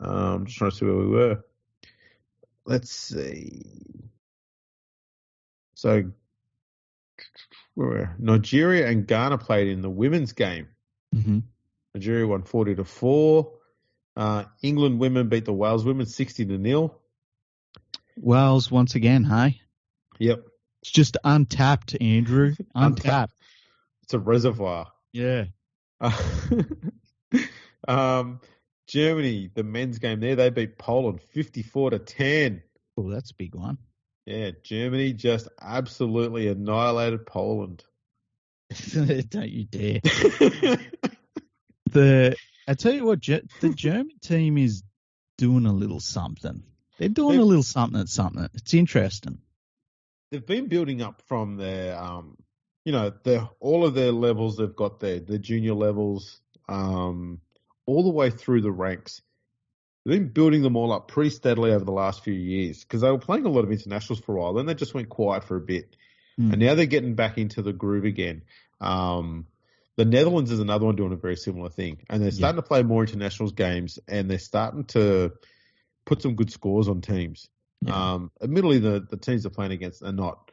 S1: Just trying to see where we were. Let's see. So, Nigeria and Ghana played in the women's game.
S2: Mm-hmm.
S1: Nigeria won 40-4. England women beat the Wales women 60-0.
S2: Wales once again, hey?
S1: Yep.
S2: It's just untapped, Andrew. Untapped.
S1: It's a reservoir.
S2: Yeah.
S1: Germany, the men's game there, they beat Poland 54-10.
S2: Oh, that's a big one.
S1: Yeah, Germany just absolutely annihilated Poland.
S2: Don't you dare. I tell you what, the German team is doing a little something. They're doing a little something. It's interesting.
S1: They've been building up from their, all of their levels they've got there, the junior levels, all the way through the ranks. They've been building them all up pretty steadily over the last few years because they were playing a lot of internationals for a while. Then they just went quiet for a bit. And now they're getting back into the groove again. The Netherlands is another one doing a very similar thing. And they're starting to play more internationals games and they're starting to put some good scores on teams. Yeah. Admittedly, the teams they're playing against are not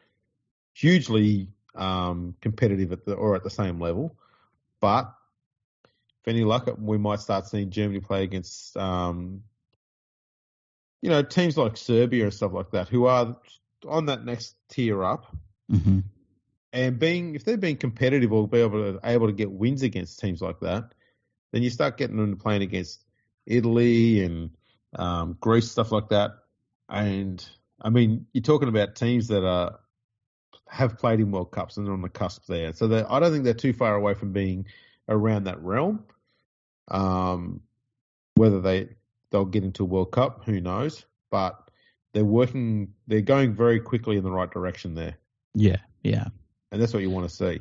S1: hugely competitive at the same level. But if any luck, we might start seeing Germany play against, teams like Serbia and stuff like that, who are on that next tier up.
S2: Mm-hmm.
S1: And if they're being competitive or be able to get wins against teams like that, then you start getting them playing against Italy and Greece, stuff like that. And I mean, you're talking about teams that have played in World Cups and they're on the cusp there. So I don't think they're too far away from being around that realm. Whether they'll get into a World Cup, who knows? But they're going very quickly in the right direction there.
S2: Yeah.
S1: And that's what you want to see.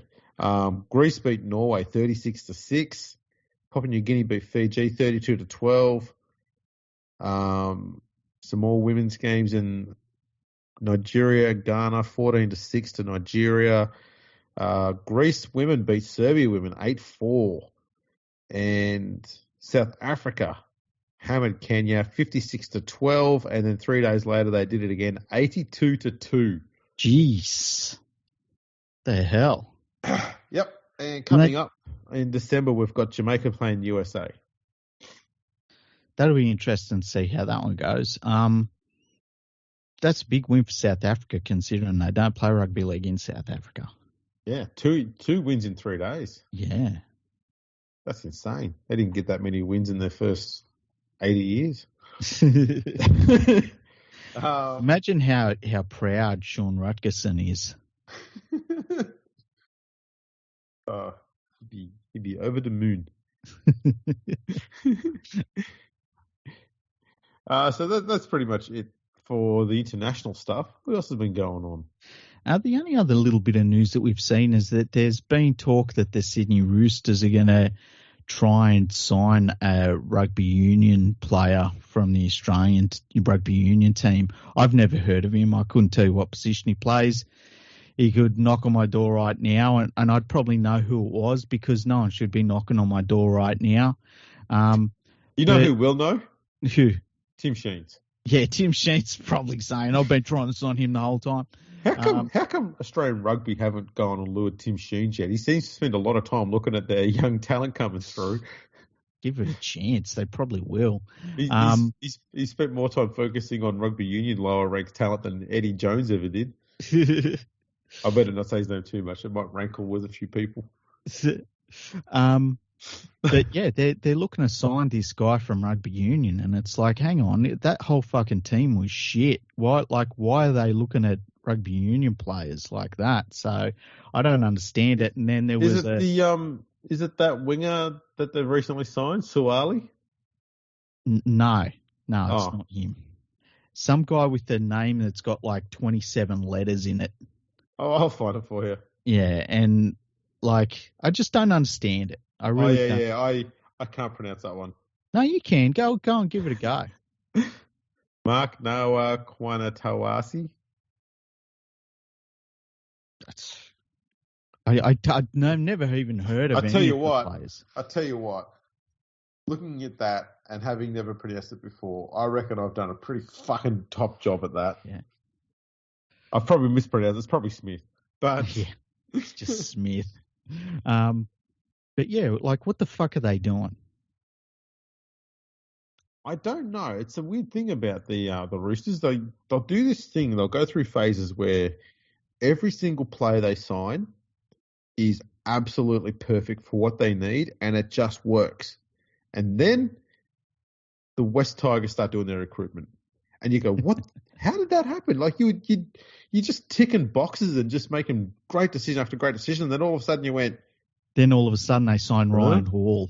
S1: Greece beat Norway 36-6. Papua New Guinea beat Fiji 32-12. some more women's games in Nigeria, Ghana, 14-6 to Nigeria. Greece women beat Serbia women 8-4. And South Africa hammered Kenya 56-12. And then 3 days later, they did it again, 82-2.
S2: Jeez. The hell?
S1: Yep. And coming up in December, we've got Jamaica playing USA.
S2: That'll be interesting to see how that one goes. That's a big win for South Africa, considering they don't play rugby league in South Africa.
S1: Yeah, two wins in 3 days.
S2: Yeah.
S1: That's insane. They didn't get that many wins in their first 80 years.
S2: Imagine how proud Sean Rutgerson is.
S1: He'd be over the moon. So that's pretty much it for the international stuff. What else has been going on?
S2: The only other little bit of news that we've seen is that there's been talk that the Sydney Roosters are going to try and sign a rugby union player from the Australian rugby union team. I've never heard of him. I couldn't tell you what position he plays. He could knock on my door right now, and I'd probably know who it was because no one should be knocking on my door right now.
S1: You know who will know?
S2: Who?
S1: Tim Sheens.
S2: Yeah, Tim Sheens probably saying, I've been trying to sign him the whole time.
S1: How come Australian rugby haven't gone and lured Tim Sheens yet? He seems to spend a lot of time looking at their young talent coming through.
S2: Give it a chance. They probably will.
S1: He's spent more time focusing on rugby union lower ranked talent than Eddie Jones ever did. I better not say his name too much. It might rankle with a few people.
S2: But yeah, they're looking to sign this guy from Rugby Union, and it's like, hang on, that whole fucking team was shit. Why are they looking at Rugby Union players like that? So I don't understand it. And then there was
S1: is it that winger that they recently signed, Suwali?
S2: No, it's not him. Some guy with a name that's got like 27 letters in it.
S1: Oh, I'll find it for you.
S2: Yeah, and like I just don't understand it. I really don't.
S1: Yeah. I can't pronounce that one.
S2: No, you can. Go and give it a go.
S1: Mark Noah Kwanatawasi.
S2: I've never even heard of any of the players.
S1: I tell you what. Looking at that and having never pronounced it before, I reckon I've done a pretty fucking top job at that.
S2: Yeah.
S1: I've probably mispronounced it. It's probably Smith. But
S2: yeah, it's just Smith. But yeah, like what the fuck are they doing?
S1: I don't know. It's a weird thing about the Roosters. They'll do this thing. They'll go through phases where every single player they sign is absolutely perfect for what they need, and it just works. And then the West Tigers start doing their recruitment, and you go, "What? How did that happen?" Like you just ticking boxes and just making great decision after great decision, and then all of a sudden you went.
S2: Then all of a sudden they sign Ryan Hall.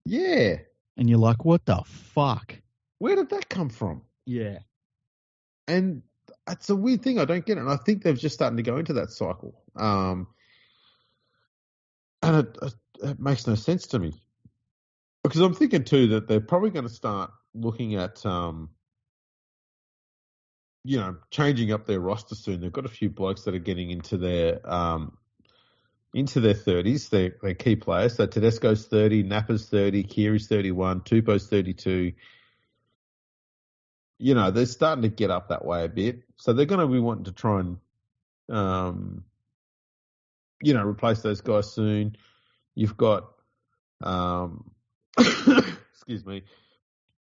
S1: Yeah.
S2: And you're like, what the fuck?
S1: Where did that come from?
S2: Yeah.
S1: And it's a weird thing. I don't get it. And I think they're just starting to go into that cycle. And it makes no sense to me. Because I'm thinking, too, that they're probably going to start looking at, changing up their roster soon. They've got a few blokes that are getting into their 30s, they're key players. So Tedesco's 30, Napper's 30, Kiri's 31, Tupou's 32. They're starting to get up that way a bit. So they're going to be wanting to try and, replace those guys soon. You've got, excuse me,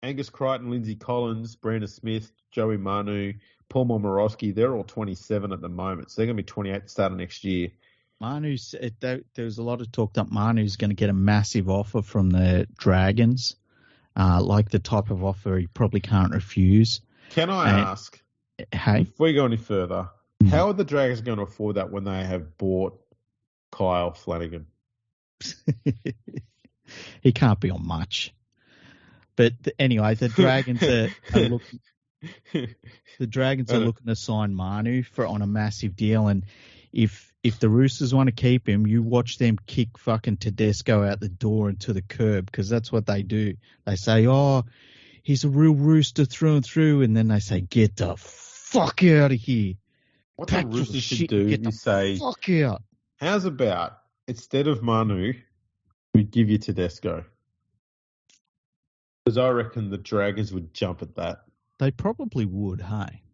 S1: Angus Crichton, Lindsay Collins, Brandon Smith, Joey Manu, Paul Momorowski. They're all 27 at the moment. So they're going to be 28 at the start of next year.
S2: There was a lot of talk that Manu's going to get a massive offer from the Dragons, like the type of offer he probably can't refuse.
S1: Can I ask,
S2: hey,
S1: if we go any further, how are the Dragons going to afford that when they have bought Kyle Flanagan?
S2: He can't be on much. But anyway, the Dragons are looking. The Dragons are looking to sign Manu on a massive deal, and if the Roosters want to keep him, you watch them kick fucking Tedesco out the door and to the curb, because that's what they do. They say, he's a real Rooster through and through, and then they say, get the fuck out of here.
S1: What
S2: Pack
S1: the
S2: your
S1: Roosters should
S2: shit
S1: do
S2: and get the
S1: is say,
S2: fuck out.
S1: how's about instead of Manu, we give you Tedesco? Because I reckon the Dragons would jump at that.
S2: They probably would, hey?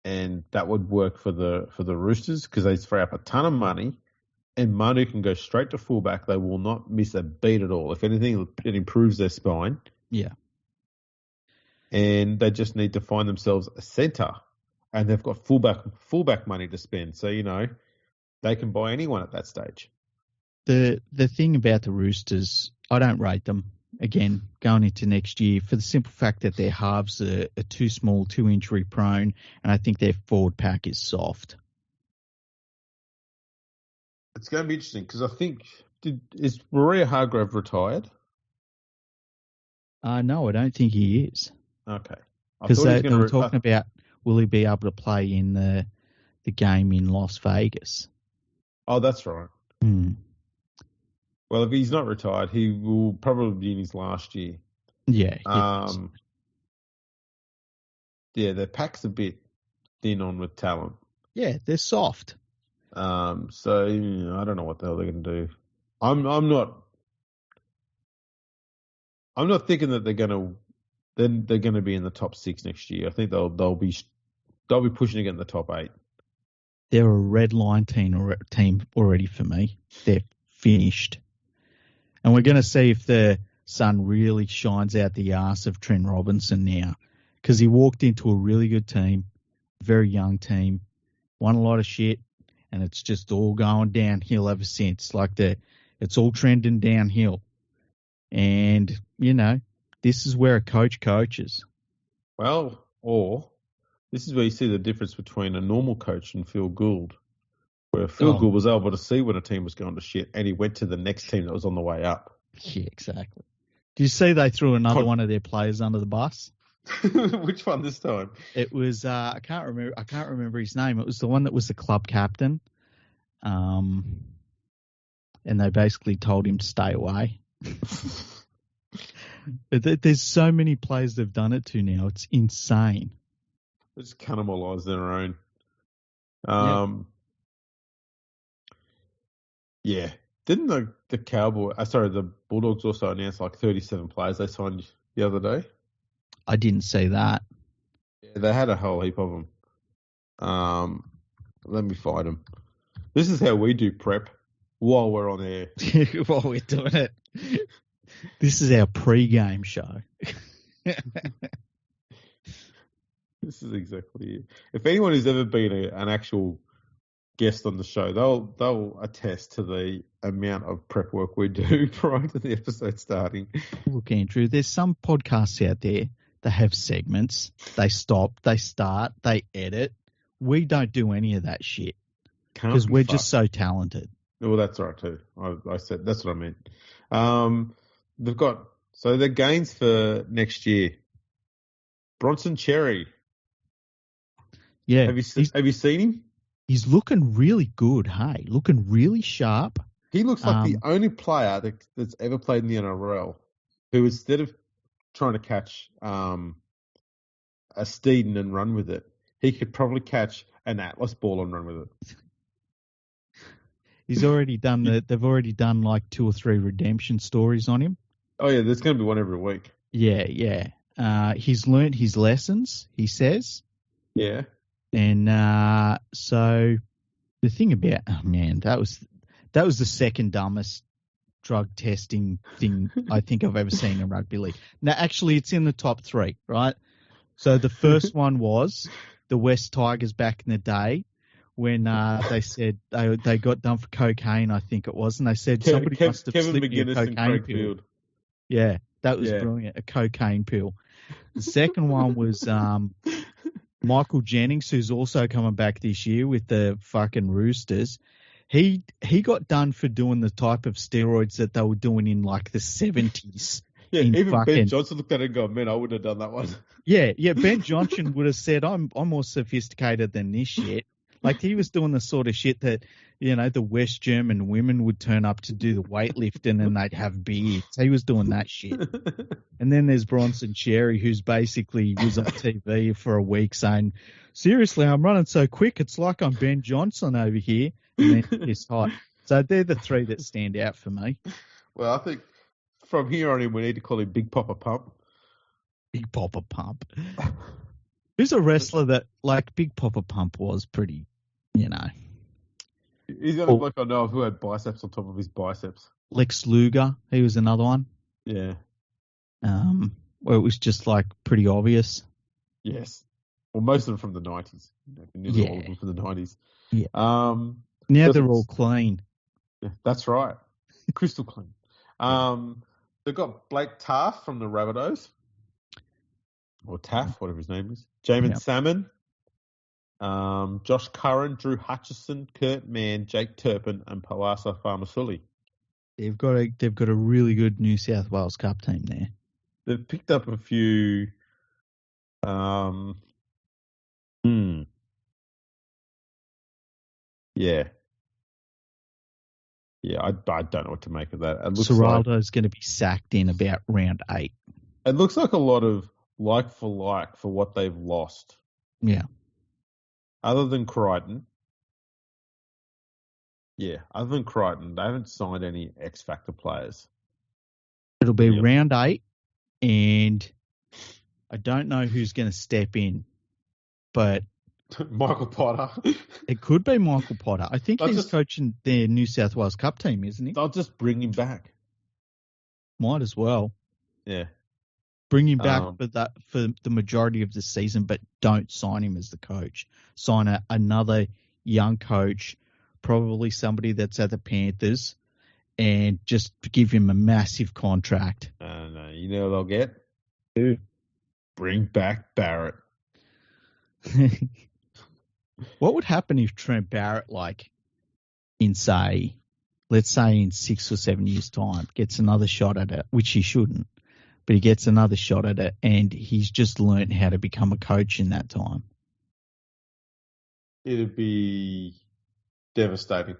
S1: And that would work for the Roosters because they throw up a ton of money, and Manu can go straight to fullback. They will not miss a beat at all. If anything, it improves their spine.
S2: Yeah.
S1: And they just need to find themselves a centre, and they've got fullback money to spend. So they can buy anyone at that stage.
S2: The thing about the Roosters, I don't rate them. Again, going into next year, for the simple fact that their halves are too small, too injury prone, and I think their forward pack is soft.
S1: It's going to be interesting because I think, is Maria Hargrove retired?
S2: No, I don't think he is.
S1: Okay.
S2: Because they were talking about, will he be able to play in the game in Las Vegas?
S1: Oh, that's right. Well, if he's not retired, he will probably be in his last year.
S2: Yeah.
S1: Yeah, their pack's a bit thin on with talent.
S2: Yeah, they're soft.
S1: So I don't know what the hell they're going to do. I'm not thinking that they're going to be in the top 6 next year. I think they'll be pushing to get in the top 8.
S2: They're a red line team already for me. They're finished. And we're going to see if the sun really shines out the arse of Trent Robinson now. Because he walked into a really good team, very young team, won a lot of shit, and it's just all going downhill ever since. It's all trending downhill. And, this is where a coach coaches.
S1: Well, or this is where you see the difference between a normal coach and Phil Gould. Where Phil Gould was able to see when a team was going to shit, and he went to the next team that was on the way up.
S2: Yeah, exactly. Did you see they threw another one of their players under the bus?
S1: Which one this time?
S2: It was I can't remember his name. It was the one that was the club captain. And they basically told him to stay away. But there's so many players they've done it to now. It's insane.
S1: They just cannibalize their own. Yeah. Didn't the the Bulldogs also announced 37 players they signed the other day?
S2: I didn't see that.
S1: Yeah, they had a whole heap of them. Let me find them. This is how we do prep while we're on air.
S2: While we're doing it. This is our pre-game show.
S1: This is exactly it. If anyone has ever been an actual guest on the show, they'll attest to the amount of prep work we do prior to the episode starting.
S2: Look, Andrew, there's some podcasts out there that have segments. They stop, they start, they edit. We don't do any of that shit because we're just so talented.
S1: Well, that's right too. I said that's what I meant. They've got their gains for next year. Bronson Cherry.
S2: Yeah,
S1: have you seen him?
S2: He's looking really good, hey? Looking really sharp.
S1: He looks like the only player that's ever played in the NRL who, instead of trying to catch a Steeden and run with it, he could probably catch an Atlas ball and run with it.
S2: He's already done they've already done 2 or 3 redemption stories on him.
S1: Oh, yeah, there's going to be one every week.
S2: Yeah. He's learnt his lessons, he says.
S1: Yeah.
S2: And so the thing about, that was the second dumbest drug testing thing I think I've ever seen in rugby league. Now, actually, it's in the top 3, right? So the first one was the West Tigers back in the day when they said they got done for cocaine, I think it was, and they said somebody must have slipped you a cocaine pill. Yeah, that was brilliant, a cocaine pill. The second one was Michael Jennings, who's also coming back this year with the fucking Roosters. He got done for doing the type of steroids that they were doing in the 70s.
S1: Yeah, even Ben Johnson looked at it and go, man, I wouldn't have done that one.
S2: Yeah, Ben Johnson would have said, I'm more sophisticated than this shit. Like he was doing the sort of shit that, the West German women would turn up to do the weightlifting and they'd have beards. He was doing that shit. And then there's Bronson Cherry, who's basically was on TV for a week saying, seriously, I'm running so quick, it's like I'm Ben Johnson over here. And then it's hot. So they're the three that stand out for me.
S1: Well, I think from here on in, we need to call him Big Papa Pump.
S2: Big Papa Pump. Who's a wrestler that, like, Big Papa Pump was pretty,
S1: He's got a bloke I know of who had biceps on top of his biceps.
S2: Lex Luger, he was another one.
S1: Yeah.
S2: Where it was just, like, pretty obvious.
S1: Yes. Well, most of them from the 90s. Nearly all of them from the 90s.
S2: Yeah. Now they're all clean.
S1: Yeah, that's right. Crystal clean. They've got Blake Taff from the Rabbitohs. Or Taff, whatever his name is. Jamin Salmon. Josh Curran, Drew Hutchison, Kurt Mann, Jake Turpin, and Palasa Farmasuli.
S2: They've got a really good New South Wales Cup team there.
S1: They've picked up a few. Yeah. Yeah, I don't know what to make of that. It looks
S2: Serraldo's going to be sacked in about round 8.
S1: It looks like a lot of like for what they've lost.
S2: Yeah.
S1: Other than Crichton. Yeah, other than Crichton, they haven't signed any X Factor players.
S2: It'll be round 8, and I don't know who's going to step in, but
S1: Michael Potter.
S2: It could be Michael Potter. I think he's coaching their New South Wales Cup team, isn't he?
S1: They'll just bring him back.
S2: Might as well.
S1: Yeah.
S2: Bring him back for the majority of the season, but don't sign him as the coach. Sign another young coach, probably somebody that's at the Panthers, and just give him a massive contract.
S1: No, you know what they'll get? Who? Bring back Barrett.
S2: What would happen if Trent Barrett, like, let's say in 6 or 7 years' time, gets another shot at it, which he shouldn't, but he gets another shot at it, and he's just learned how to become a coach in that time?
S1: It'd be devastating.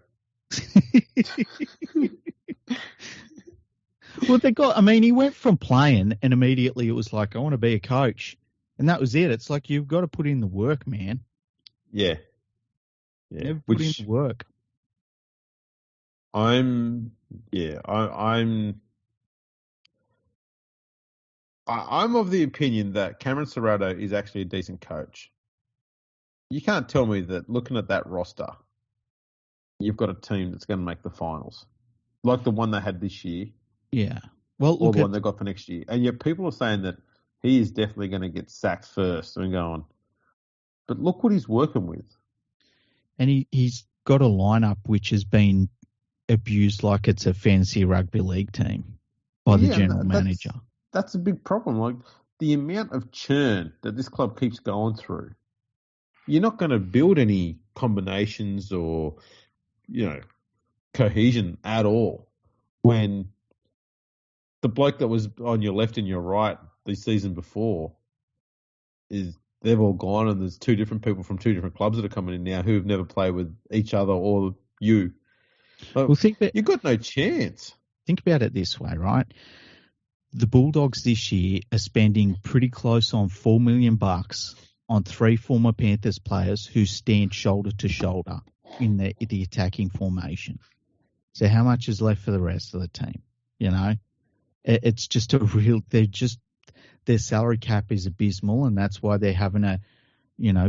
S2: Well, he went from playing, and immediately it was like, I want to be a coach. And that was it. It's like, you've got to put in the work, man.
S1: Yeah.
S2: Never put in the work.
S1: I'm of the opinion that Cameron Serrato is actually a decent coach. You can't tell me that looking at that roster, you've got a team that's going to make the finals, like the one they had this year.
S2: Yeah. Well,
S1: or the one they got for next year. And yet people are saying that he is definitely going to get sacked first and go on. But look what he's working with.
S2: And he's got a lineup which has been abused like it's a fantasy rugby league team by the general manager.
S1: That's a big problem. Like, the amount of churn that this club keeps going through, you're not going to build any combinations or, cohesion at all when the bloke that was on your left and your right the season before they've all gone, and there's 2 different people from 2 different clubs that are coming in now who have never played with each other or you. Like,
S2: well, you've
S1: got no chance.
S2: Think about it this way, right? The Bulldogs this year are spending pretty close on $4 million on 3 former Panthers players who stand shoulder to shoulder in the attacking formation. So how much is left for the rest of the team? It's just their salary cap is abysmal, and that's why they're having to,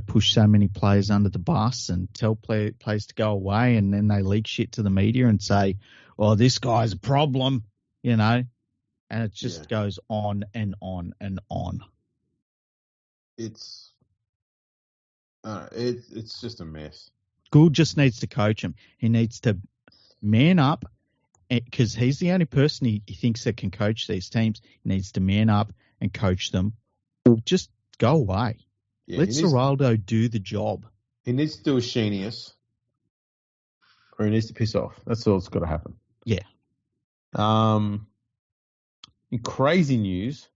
S2: push so many players under the bus and tell players to go away, and then they leak shit to the media and say, well, this guy's a problem, and it just goes on and on and on.
S1: It's just a mess.
S2: Gould just needs to coach him. He needs to man up, because he's the only person he thinks that can coach these teams. He needs to man up and coach them, or just go away.
S1: Yeah,
S2: Let Serraldo do the job.
S1: He needs to do a Sheenius, or he needs to piss off. That's all that's got to happen.
S2: Yeah.
S1: In crazy news,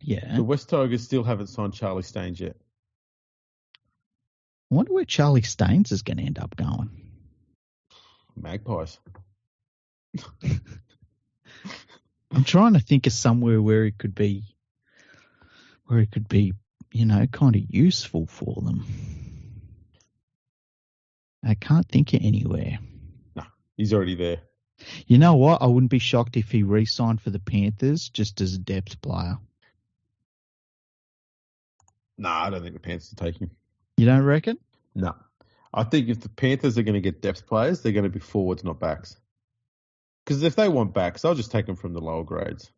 S2: the
S1: West Tigers still haven't signed Charlie Staines yet.
S2: I wonder where Charlie Staines is going to end up going.
S1: Magpies.
S2: I'm trying to think of somewhere where it could be, kind of useful for them. I can't think of anywhere.
S1: No, he's already there.
S2: You know what? I wouldn't be shocked if he re-signed for the Panthers just as a depth player.
S1: No, I don't think the Panthers will take him.
S2: You don't reckon?
S1: No. I think if the Panthers are going to get depth players, they're going to be forwards, not backs. Because if they want backs, they'll just take them from the lower grades.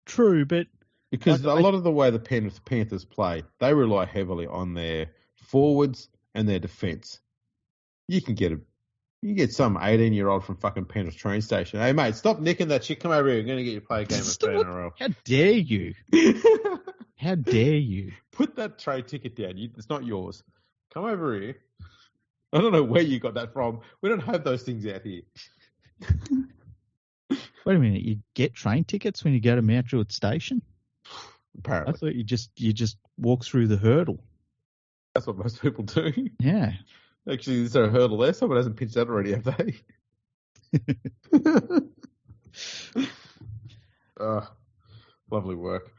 S2: True, but...
S1: Because a lot of the way the Panthers play, they rely heavily on their forwards and their defence. You can get some 18-year-old from fucking Panthers train station. Hey, mate, stop nicking that shit. Come over here. I'm going to get you to play a game of NRL.
S2: How dare you? How dare you?
S1: Put that trade ticket down. It's not yours. Come over here. I don't know where you got that from. We don't have those things out here.
S2: Wait a minute. You get train tickets when you go to Mount Druitt Station?
S1: Apparently.
S2: I thought you just walk through the hurdle.
S1: That's what most people do.
S2: Yeah.
S1: Actually, is there a hurdle there? Someone hasn't pitched that already, have they? Lovely work.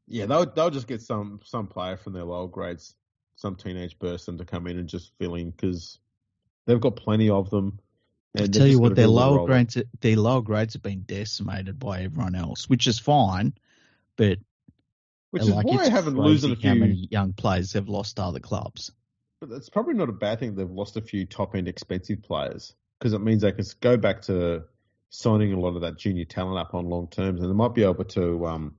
S1: Yeah, they'll just get some player from their lower grades, some teenage person to come in and just fill in because they've got plenty of them.
S2: I tell you what, their lower grades have been decimated by everyone else, which is fine, but
S1: which is why I haven't losing a few.
S2: How many young players have lost to other clubs?
S1: But it's probably not a bad thing they've lost a few top end expensive players because it means they can go back to signing a lot of that junior talent up on long terms, and they might be able to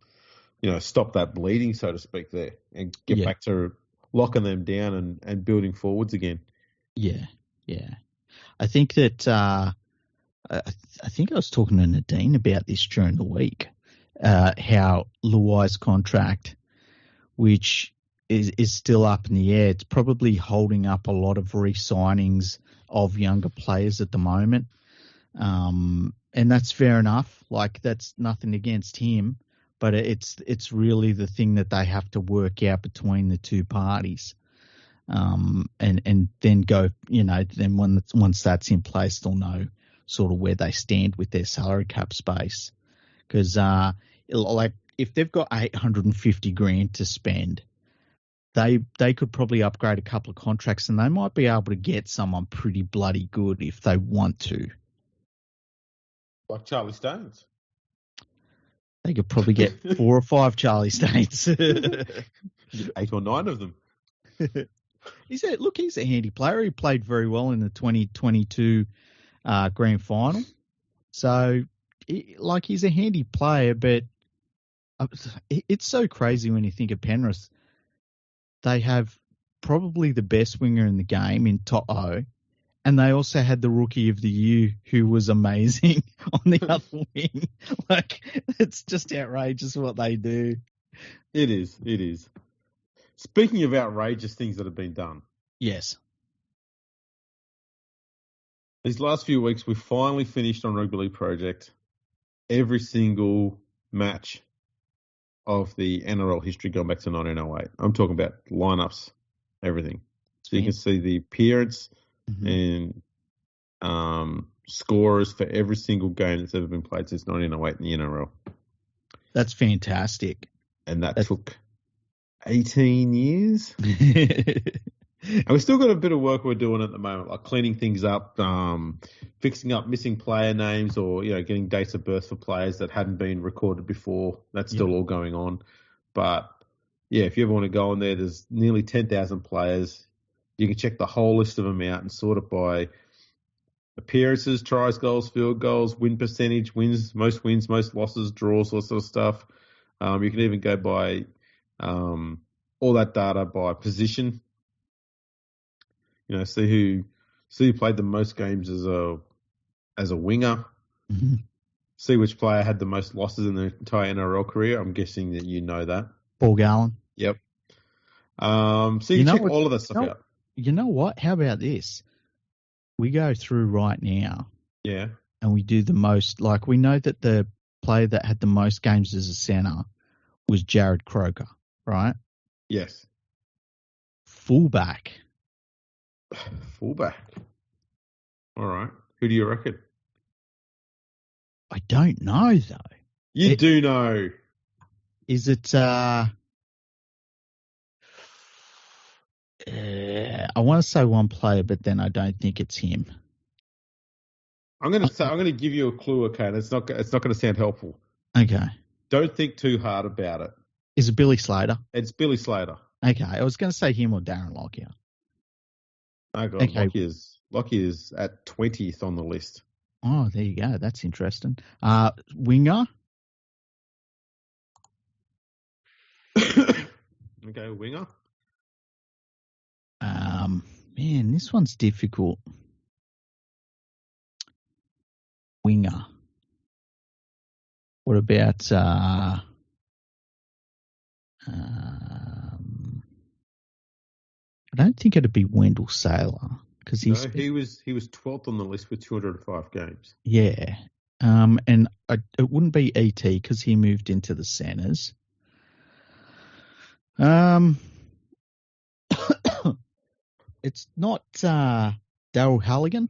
S1: stop that bleeding, so to speak, there and get back to locking them down and building forwards again.
S2: Yeah. I think that I think I was talking to Nadine about this during the week, how Luai's contract, which is still up in the air, it's probably holding up a lot of re-signings of younger players at the moment. And that's fair enough. Like, that's nothing against him, but it's really the thing that they have to work out between the two parties. And then go, then once that's in place, they'll know sort of where they stand with their salary cap space. Because, if they've got $850,000 to spend, they could probably upgrade a couple of contracts and they might be able to get someone pretty bloody good if they want to.
S1: Like Charlie Staines.
S2: They could probably get 4 or 5 Charlie Staines.
S1: 8 or 9 of them.
S2: He's a handy player. He played very well in the 2022 grand final. So, he's a handy player, but it's so crazy when you think of Penrith. They have probably the best winger in the game in To'o, and they also had the Rookie of the Year who was amazing on the other wing. It's just outrageous what they do.
S1: It is. Speaking of outrageous things that have been done.
S2: Yes.
S1: These last few weeks, we've finally finished on Rugby League Project every single match of the NRL history going back to 1908. I'm talking about lineups, everything. So you can see the appearance and scorers for every single game that's ever been played since 1908 in the NRL.
S2: That's fantastic.
S1: And that took 18 years. And we've still got a bit of work we're doing at the moment, like cleaning things up, fixing up missing player names or, getting dates of birth for players that hadn't been recorded before. That's still all going on. But, if you ever want to go on there, there's nearly 10,000 players. You can check the whole list of them out and sort it by appearances, tries, goals, field goals, win percentage, wins, most losses, draws, all sort of stuff. You can even go by all that data by position. See who played the most games as a winger.
S2: Mm-hmm.
S1: See which player had the most losses in their entire NRL career. I'm guessing that you know that.
S2: Paul Gallen.
S1: Yep. So you can check all of that stuff out.
S2: You know what? How about this? We go through right now.
S1: Yeah.
S2: And we do the most. We know that the player that had the most games as a centre was Jared Croker, right?
S1: Yes.
S2: fullback.
S1: Fullback. All right. Who do you reckon?
S2: I don't know, though.
S1: You do know.
S2: Is it... I want to say one player, but then I don't think it's him.
S1: I'm going to give you a clue, okay? And it's not going to sound helpful.
S2: Okay.
S1: Don't think too hard about it.
S2: Is it Billy Slater?
S1: It's Billy Slater.
S2: Okay. I was going to say him or Darren Lockyer.
S1: Oh, God.
S2: Okay.
S1: Lockyer is at 20th on the list.
S2: Oh, there you go. That's interesting. Winger?
S1: Okay, winger.
S2: Man, this one's difficult. Winger. What about I don't think it'd be Wendell Saylor because
S1: he was 12th on the list with 205 games.
S2: Yeah, and it wouldn't be ET because he moved into the centres. It's not Darryl Halligan.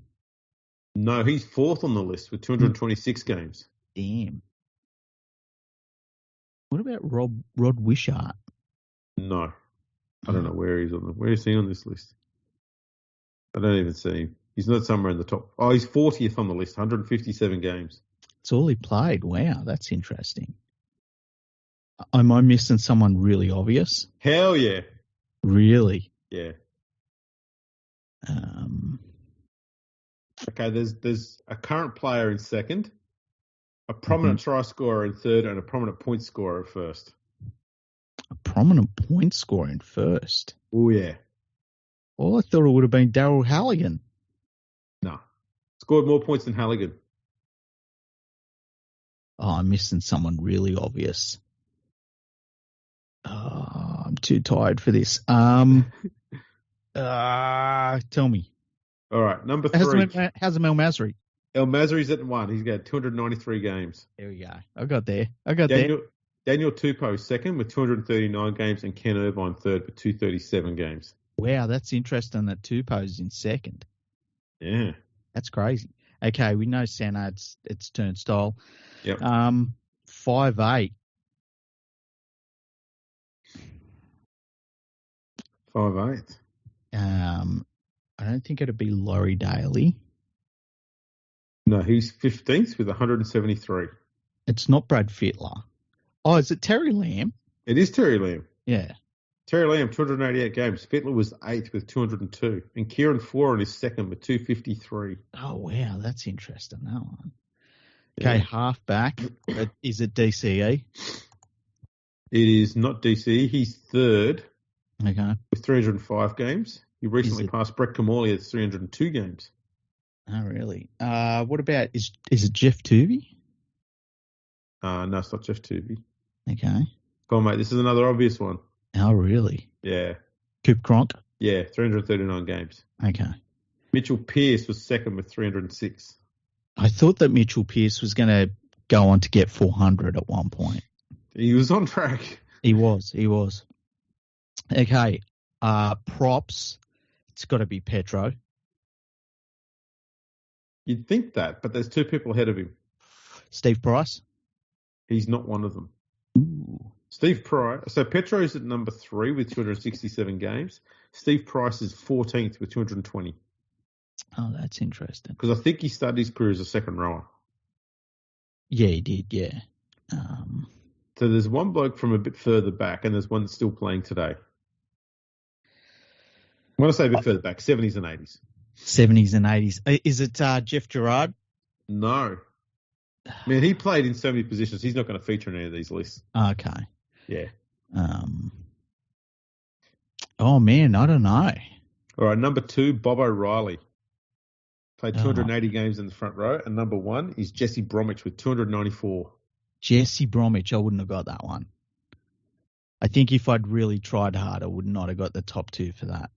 S1: No, he's 4th on the list with 226 games.
S2: Damn. What about Rod Wishart?
S1: No, I don't know where he's where is he on this list? I don't even see him. He's not somewhere in the top. Oh, he's 40th on the list, 157 games.
S2: It's all he played. Wow, that's interesting. Am I missing someone really obvious?
S1: Hell yeah.
S2: Really?
S1: Yeah. Okay, there's a current player in second, a prominent try scorer in third, and a prominent point scorer at first.
S2: A prominent point scorer in first?
S1: Oh, yeah.
S2: Well, I thought it would have been Darryl Halligan.
S1: No. Scored more points than Halligan.
S2: Oh, I'm missing someone really obvious. Oh, I'm too tired for this. Tell me.
S1: All right, number 3.
S2: How's El Masri?
S1: El Masri's at 1. He's got 293 games.
S2: There we go. I got there.
S1: Daniel Tupou second with 239 games and Ken Irvine third with 237 games.
S2: Wow, that's interesting that Tupou's in second.
S1: Yeah.
S2: That's crazy. Okay, we know Santa, it's turnstile.
S1: Yep.
S2: 5'8".
S1: 5'8".
S2: I don't think it'd be Laurie Daly.
S1: No, he's 15th with 173.
S2: It's not Brad Fittler. Oh, is it Terry Lamb?
S1: It is Terry Lamb.
S2: Yeah.
S1: Terry Lamb, 288 games. Fittler was 8th with 202. And Kieran Foran is second with 253.
S2: Oh, wow. That's interesting, that one. Okay, halfback. Is it DCE?
S1: It is not DCE. He's third.
S2: Okay.
S1: With 305 games. He recently passed Brett Kamali at 302 games.
S2: Oh, really? What about, is it Jeff Tuvey?
S1: No, it's not Jeff Tuvey.
S2: Okay.
S1: Come on, mate. This is another obvious one.
S2: Oh, really?
S1: Yeah.
S2: Coop Cronk?
S1: Yeah, 339 games.
S2: Okay.
S1: Mitchell Pearce was second with 306.
S2: I thought that Mitchell Pearce was going to go on to get 400 at one point.
S1: He was on track.
S2: He was. Okay. Props. It's got to be Petro.
S1: You'd think that, but there's 2 people ahead of him.
S2: Steve Price?
S1: He's not one of them.
S2: Ooh.
S1: Steve Price. So Petro's at number 3 with 267 games. Steve Price is 14th with 220.
S2: Oh, that's interesting.
S1: Because I think he started his career as a second rower.
S2: Yeah, he did, yeah.
S1: So there's one bloke from a bit further back, and there's one that's still playing today. I want to say a bit further back, 70s and 80s.
S2: 70s and 80s. Is it Jeff Gerard?
S1: No. Man, he played in so many positions. He's not going to feature in any of these lists.
S2: Okay.
S1: Yeah.
S2: Oh, man, I don't know.
S1: All right, number 2, Bob O'Reilly. Played 280 games in the front row. And number 1 is Jesse Bromwich with 294.
S2: Jesse Bromwich, I wouldn't have got that one. I think if I'd really tried hard, I would not have got the top 2 for that.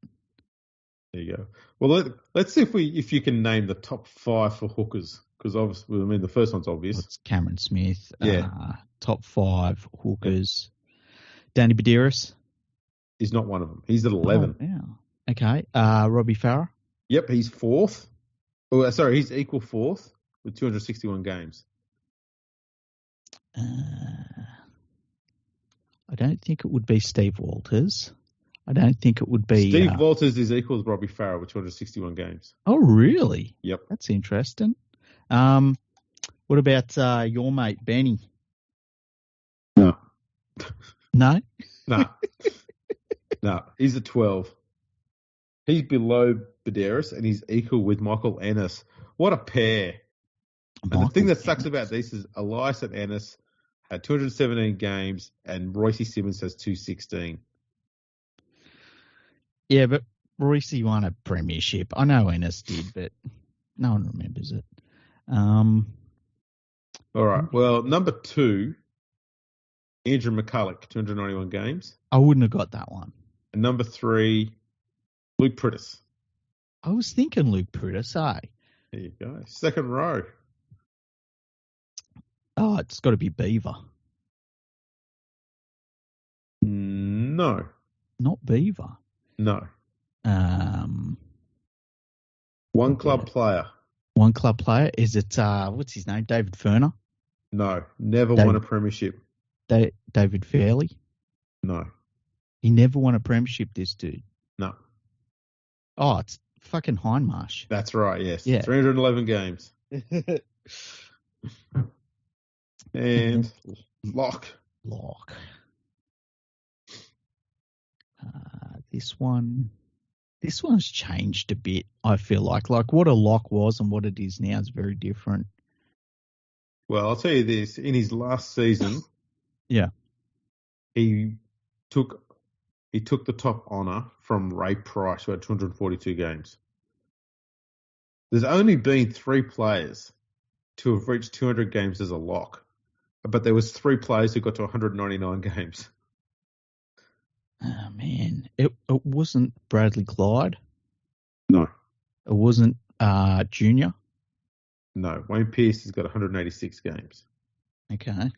S1: There you go. Well, let's see if you can name the top 5 for hookers. Because obviously, I mean, the first one's obvious.
S2: It's Cameron Smith.
S1: Yeah.
S2: Top 5 hookers. Danny Badiris.
S1: is not one of them. He's at
S2: Oh,
S1: 11.
S2: wow. Okay. Robbie Farah?
S1: Yep, he's fourth. Oh, sorry, he's equal fourth with 261 games.
S2: I don't think it would be Steve Walters. I don't think it would be...
S1: Steve Walters is equal to Robbie Farah with 261 games.
S2: Oh, really?
S1: Yep.
S2: That's interesting. What about your mate, Benny?
S1: No.
S2: No?
S1: No. No, he's at 12. He's below Badderis and he's equal with Michael Ennis. What a pair. And the thing that sucks about this is Elias and Ennis had 217 games and Royce Simmons has 216.
S2: Yeah, but Royce won a premiership. I know Ennis did, but no one remembers it.
S1: All right. Well, number 2, Andrew McCulloch, 291 games.
S2: I wouldn't have got that one.
S1: And number 3, Luke Prittis.
S2: I was thinking Luke Prittis, eh?
S1: There you go. Second row.
S2: Oh, it's got to be Beaver.
S1: No.
S2: Not Beaver.
S1: No.
S2: One
S1: club player.
S2: One club player. Is it, what's his name? David Ferner?
S1: No. Never won a premiership.
S2: David Fairley?
S1: No.
S2: He never won a premiership, this dude.
S1: No.
S2: Oh, it's fucking Hindmarsh.
S1: That's right, yes.
S2: Yeah.
S1: 311 games. And Lock.
S2: This one's changed a bit, I feel like. Like what a lock was and what it is now is very different.
S1: Well, I'll tell you this. In his last season,
S2: yeah,
S1: he took the top honour from Ray Price, who had 242 games. There's only been 3 players to have reached 200 games as a lock, but there was 3 players who got to 199 games.
S2: Oh, man. It wasn't Bradley Clyde?
S1: No.
S2: It wasn't Junior?
S1: No. Wayne Pearce has got 186 games.
S2: Okay.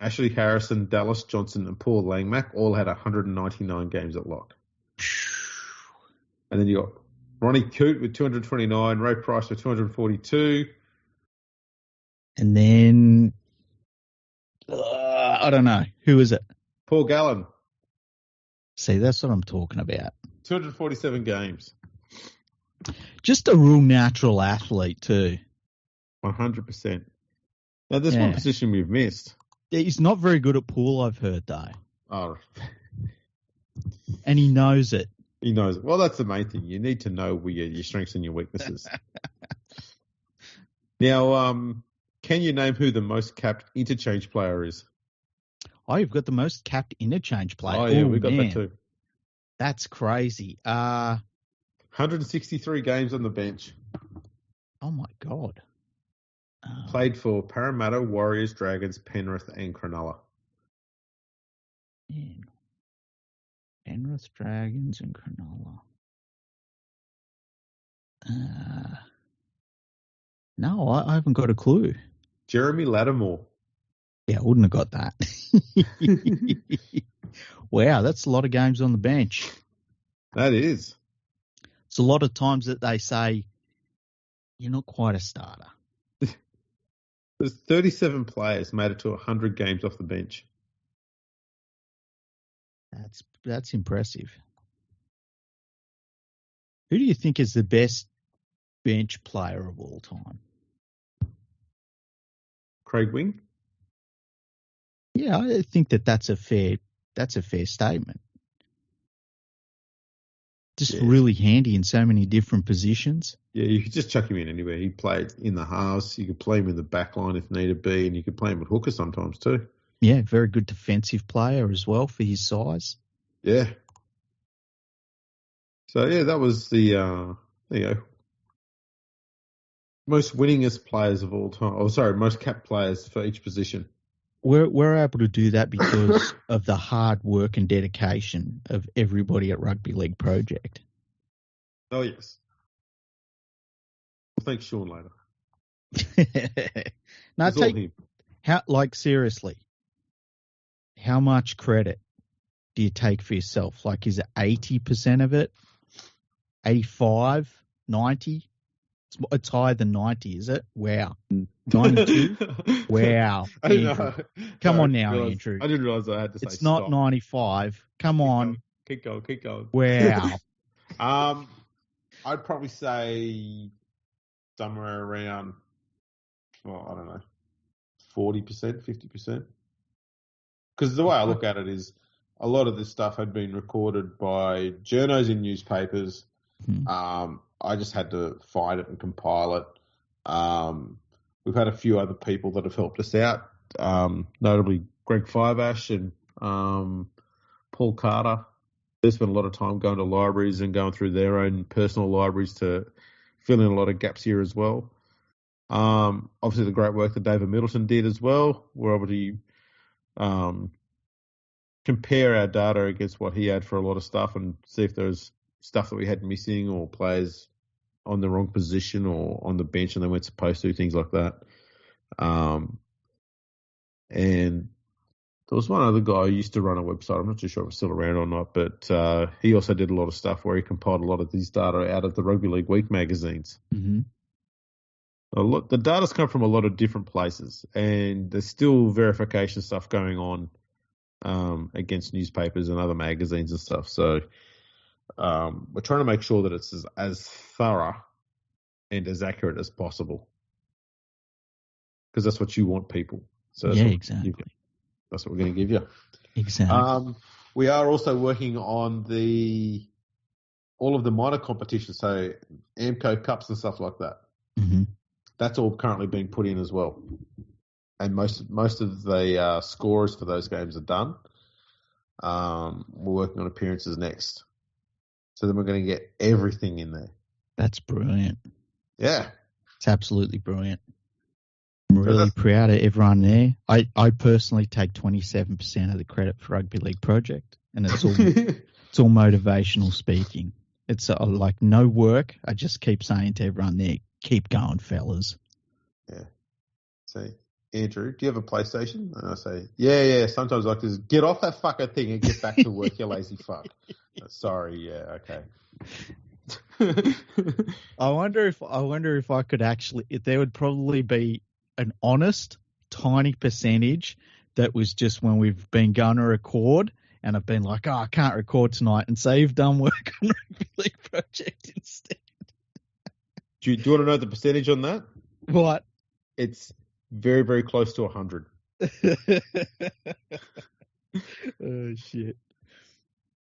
S1: Ashley Harrison, Dallas Johnson, and Paul Langmack all had 199 games at lock. And then you got Ronnie Coote with 229, Ray Price with 242.
S2: And then, I don't know. Who is it?
S1: Paul Gallen.
S2: See, that's what I'm talking about.
S1: 247 games.
S2: Just a real natural athlete too.
S1: 100%. Now, there's one position we've missed.
S2: He's not very good at pool, I've heard, though.
S1: Oh.
S2: And he knows it.
S1: He knows it. Well, that's the main thing. You need to know where your strengths and your weaknesses. Now, can you name who the most capped interchange player is?
S2: Oh, you've got the most capped interchange player.
S1: Oh, yeah, we got that too.
S2: That's crazy.
S1: 163 games on the bench.
S2: Oh, my God.
S1: Played for Parramatta, Warriors, Dragons, Penrith, and Cronulla.
S2: Man. Penrith, Dragons, and Cronulla. No, I haven't got a clue.
S1: Jeremy Lattimore.
S2: Yeah, I wouldn't have got that. Wow, that's a lot of games on the bench.
S1: That is.
S2: It's a lot of times that they say, you're not quite a starter.
S1: There's 37 players made it to 100 games off the bench.
S2: That's impressive. Who do you think is the best bench player of all time?
S1: Craig Wing?
S2: Yeah, I think that's a fair statement. Just really handy in so many different positions.
S1: Yeah, you could just chuck him in anywhere. He played in the halves. You could play him in the back line if needed be, and you could play him at hooker sometimes too.
S2: Yeah, very good defensive player as well for his size.
S1: Yeah. So, yeah, that was the, there you go, most winningest players of all time. Oh, sorry, most capped players for each position.
S2: We're able to do that because of the hard work and dedication of everybody at Rugby League Project.
S1: Oh, yes. Well, thanks, Sean, later.
S2: No, seriously. how much credit do you take for yourself? Like, is it 80% of it? 85? 90? It's higher than 90, is it? Wow. 92? Wow, Andrew. Come on now, Andrew.
S1: I didn't realize I had to say
S2: it's not
S1: stop.
S2: 95. Come on.
S1: Keep going.
S2: Wow.
S1: I'd probably say somewhere around, well, I don't know, 40%, 50%. Because the way I look at it is a lot of this stuff had been recorded by journos in newspapers. I just had to find it and compile it. We've had a few other people that have helped us out, notably Greg Fiveash and Paul Carter. They spent a lot of time going to libraries and going through their own personal libraries to fill in a lot of gaps here as well. Obviously, the great work that David Middleton did as well. We're able to compare our data against what he had for a lot of stuff and see if there's stuff that we had missing or players on the wrong position or on the bench and they weren't supposed to, things like that. And there was one other guy who used to run a website. I'm not too sure if it's still around or not, but he also did a lot of stuff where he compiled a lot of these data out of the Rugby League Week magazines.
S2: Mm-hmm.
S1: The data's come from a lot of different places, and there's still verification stuff going on against newspapers and other magazines and stuff. So we're trying to make sure that it's as thorough and as accurate as possible, because that's what you want, people. So
S2: yeah, exactly.
S1: That's what we're going to give you.
S2: Exactly.
S1: We are also working on all of the minor competitions, so AMCO Cups and stuff like that.
S2: Mm-hmm.
S1: That's all currently being put in as well. And most of the scores for those games are done. We're working on appearances next. So then we're going to get everything in there.
S2: That's brilliant.
S1: Yeah.
S2: It's absolutely brilliant. I'm really proud of everyone there. I personally take 27% of the credit for Rugby League Project, and it's all it's all motivational speaking. It's like no work. I just keep saying to everyone there, keep going, fellas.
S1: Yeah. So, Andrew, do you have a PlayStation? And I say, yeah. Sometimes I like to get off that fucking thing and get back to work, you lazy fuck. Sorry, yeah, okay.
S2: I wonder if I could actually. If there would probably be an honest, tiny percentage that was just when we've been going to record, and I've been like, I can't record tonight, and say you've done work on Rugby League Project instead.
S1: Do you want to know the percentage on that?
S2: What?
S1: It's very, very close to 100.
S2: Oh shit!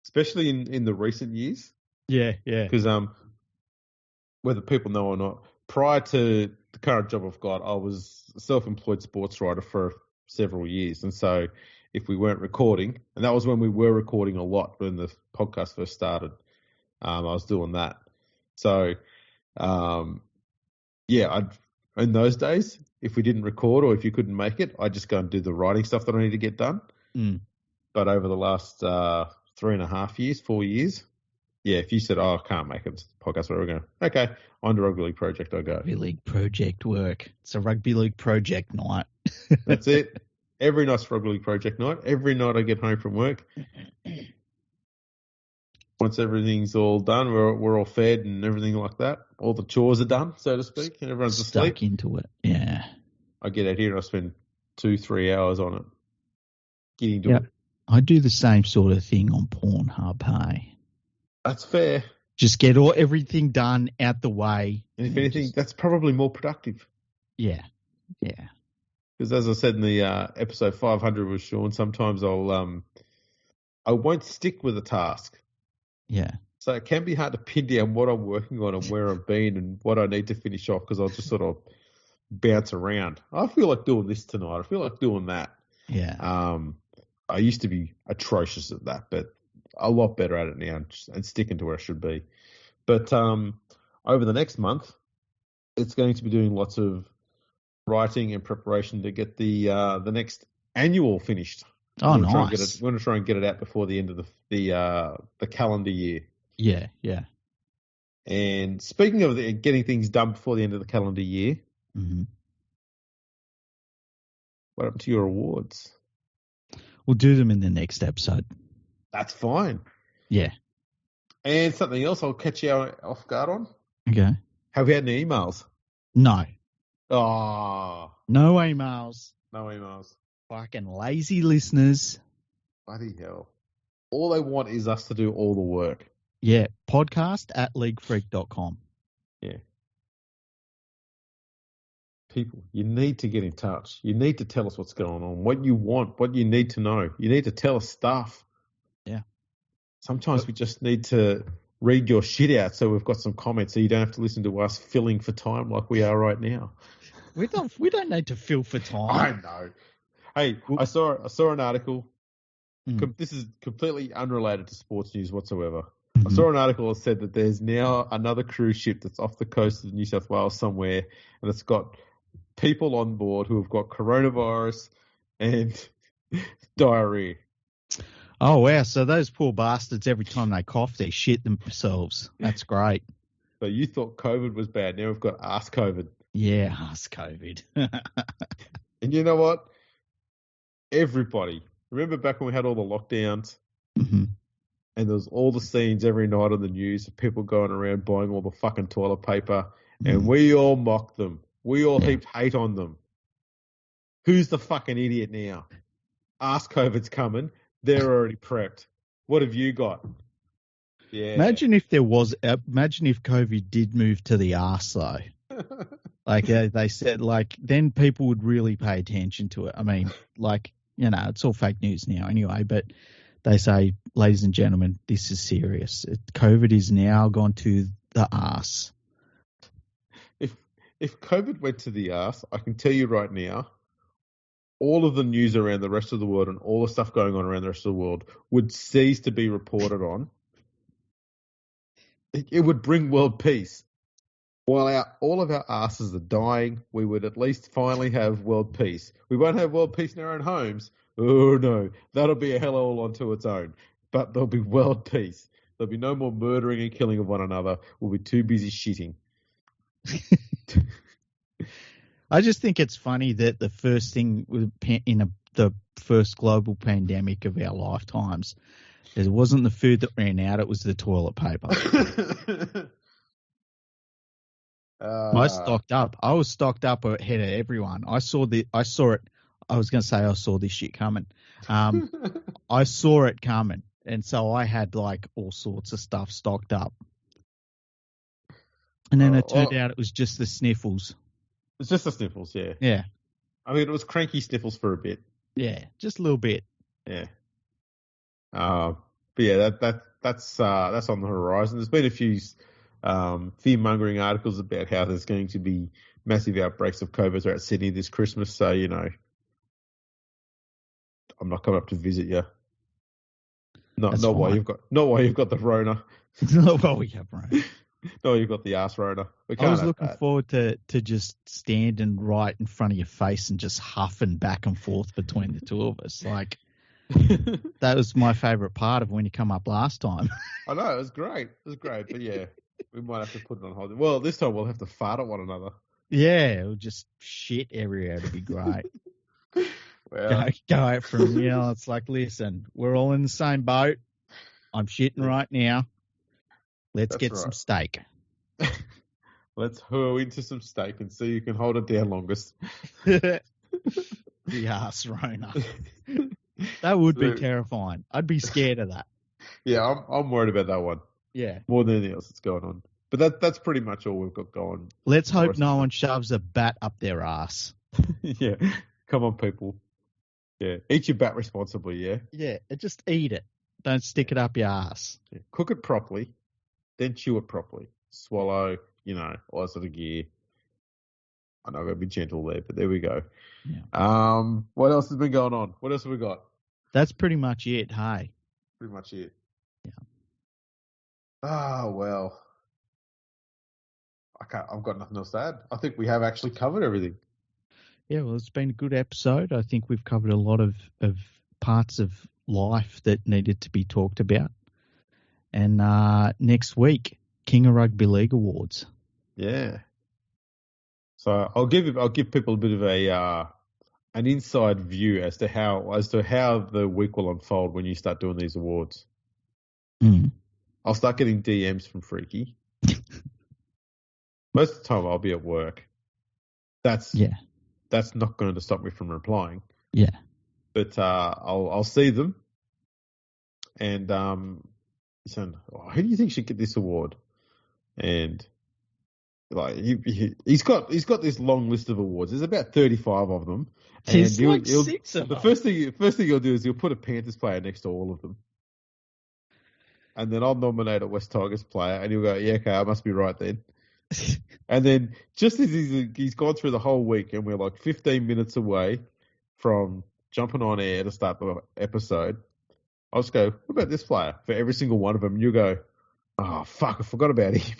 S1: Especially in the recent years.
S2: Yeah.
S1: Because whether people know or not, prior to the current job I've got, I was a self-employed sports writer for several years, and so if we weren't recording, and that was when we were recording a lot when the podcast first started, I was doing that. So, in those days, if we didn't record or if you couldn't make it, I'd just go and do the writing stuff that I need to get done. But over the last 3.5 years, 4 years, yeah, if you said, I can't make it, podcast, where we're going, okay, on to Rugby League Project I go.
S2: Rugby League Project work. It's a Rugby League Project night.
S1: That's it. Every night's Rugby League Project night. Every night I get home from work. Once everything's all done, we're all fed and everything like that. All the chores are done, so to speak, and everyone's asleep.
S2: Stuck into it, yeah.
S1: I get out here and I spend 2-3 hours on it. Getting to it.
S2: I do the same sort of thing on Pornhub, hey.
S1: That's fair.
S2: Just get everything done out the way.
S1: And if anything, that's probably more productive.
S2: Yeah.
S1: Because as I said in the episode 500 with Sean, sometimes I won't stick with a task.
S2: Yeah.
S1: So it can be hard to pin down what I'm working on and where I've been and what I need to finish off, because I'll just sort of bounce around. I feel like doing this tonight. I feel like doing that.
S2: Yeah.
S1: I used to be atrocious at that, but a lot better at it now and sticking to where I should be. But over the next month, it's going to be doing lots of writing and preparation to get the next annual finished.
S2: Oh, nice.
S1: We're going to try and get it out before the end of the calendar year.
S2: Yeah.
S1: And speaking of getting things done before the end of the calendar year,
S2: mm-hmm.
S1: What happened to your awards?
S2: We'll do them in the next episode.
S1: That's fine.
S2: Yeah.
S1: And something else I'll catch you off guard on.
S2: Okay.
S1: Have we had any emails?
S2: No.
S1: Oh,
S2: No emails.
S1: no emails.
S2: Fucking lazy listeners.
S1: Bloody hell. All they want is us to do all the work.
S2: Yeah. Podcast@LeagueFreak.com.
S1: Yeah. People, you need to get in touch. You need to tell us what's going on, what you want, what you need to know. You need to tell us stuff.
S2: Yeah.
S1: Sometimes we just need to read your shit out so we've got some comments so you don't have to listen to us filling for time like we are right now.
S2: We don't need to fill for time.
S1: I know. Hey, I saw an article.
S2: Mm.
S1: This is completely unrelated to sports news whatsoever.
S2: Mm-hmm.
S1: I saw an article that said that there's now another cruise ship that's off the coast of New South Wales somewhere, and it's got people on board who have got coronavirus and diarrhea.
S2: Oh, wow. So those poor bastards, every time they cough, they shit themselves. That's great.
S1: So you thought COVID was bad. Now we've got ass COVID.
S2: Yeah, ass COVID.
S1: And you know what? Everybody, remember back when we had all the lockdowns?
S2: Mm-hmm.
S1: And there was all the scenes every night on the news of people going around buying all the fucking toilet paper.
S2: Mm-hmm.
S1: And we all mocked them. We all heaped hate on them. Who's the fucking idiot now? Ass COVID's coming. They're already prepped. What have you got? Yeah.
S2: Imagine if COVID did move to the arse, though. Like they said, like then people would really pay attention to it. I mean, like, you know, it's all fake news now anyway, but they say, ladies and gentlemen, this is serious. COVID is now gone to the arse.
S1: If COVID went to the arse, I can tell you right now, all of the news around the rest of the world and all the stuff going on around the rest of the world would cease to be reported on. It would bring world peace. While all of our asses are dying, we would at least finally have world peace. We won't have world peace in our own homes. Oh, no. That'll be a hell all onto its own. But there'll be world peace. There'll be no more murdering and killing of one another. We'll be too busy shitting.
S2: I just think it's funny that the first thing the first global pandemic of our lifetimes, it wasn't the food that ran out; it was the toilet paper. I stocked up. I was stocked up ahead of everyone. I saw it. I was going to say I saw this shit coming. I saw it coming, and so I had like all sorts of stuff stocked up. And then it turned out it was just the sniffles.
S1: It's just the sniffles, yeah.
S2: Yeah.
S1: I mean, it was cranky sniffles for a bit.
S2: Yeah, just a little bit.
S1: Yeah. But yeah, that's on the horizon. There's been a few fear-mongering articles about how there's going to be massive outbreaks of COVID throughout Sydney this Christmas. So, you know, I'm not coming up to visit you. Not while you've got the Rona.
S2: Not while we have Rona.
S1: No, you've got the ass Rona.
S2: I was looking forward to just standing right in front of your face and just huffing back and forth between the two of us. Like, that was my favourite part of when you come up last time.
S1: I know, it was great. But yeah, we might have to put it on hold. Well, this time we'll have to fart at one another.
S2: Yeah, it'll just shit everywhere. It'll be great.
S1: Well,
S2: go out from, you know, it's like, listen, we're all in the same boat. I'm shitting right now. Let's get some steak.
S1: Let's hurl into some steak and see who can hold it down longest.
S2: The ass Rona. That would be terrifying. I'd be scared of that.
S1: Yeah, I'm worried about that one.
S2: Yeah.
S1: More than anything else that's going on. But that's pretty much all we've got going.
S2: Let's hope no one shoves a bat up their ass.
S1: Yeah. Come on, people. Yeah. Eat your bat responsibly, yeah?
S2: Yeah. Just eat it. Don't stick it up your ass.
S1: Yeah. Cook it properly. Then chew it properly. Swallow, you know, all that sort of gear. I know I've got to be gentle there, but there we go.
S2: Yeah.
S1: What else has been going on? What else have we got?
S2: That's pretty much it, hey.
S1: Pretty much it.
S2: Yeah.
S1: Well. I've got nothing else to add. I think we have actually covered everything.
S2: Yeah, well, it's been a good episode. I think we've covered a lot of parts of life that needed to be talked about. And next week, King of Rugby League Awards.
S1: Yeah. So I'll give people a bit of a an inside view as to how the week will unfold when you start doing these awards.
S2: Mm.
S1: I'll start getting DMs from Freaky. Most of the time I'll be at work. That's not going to stop me from replying.
S2: Yeah.
S1: But I'll see them, and saying, who do you think should get this award? And like he's got this long list of awards. There's about 35 of them.
S2: There's
S1: And
S2: like 6 of them.
S1: The first thing he'll do is he'll put a Panthers player next to all of them. And then I'll nominate a West Tigers player, and he'll go, yeah, okay, I must be right then. And then just as he's gone through the whole week, and we're like 15 minutes away from jumping on air to start the episode, I'll just go, what about this player? For every single one of them, you go, oh, fuck, I forgot about him.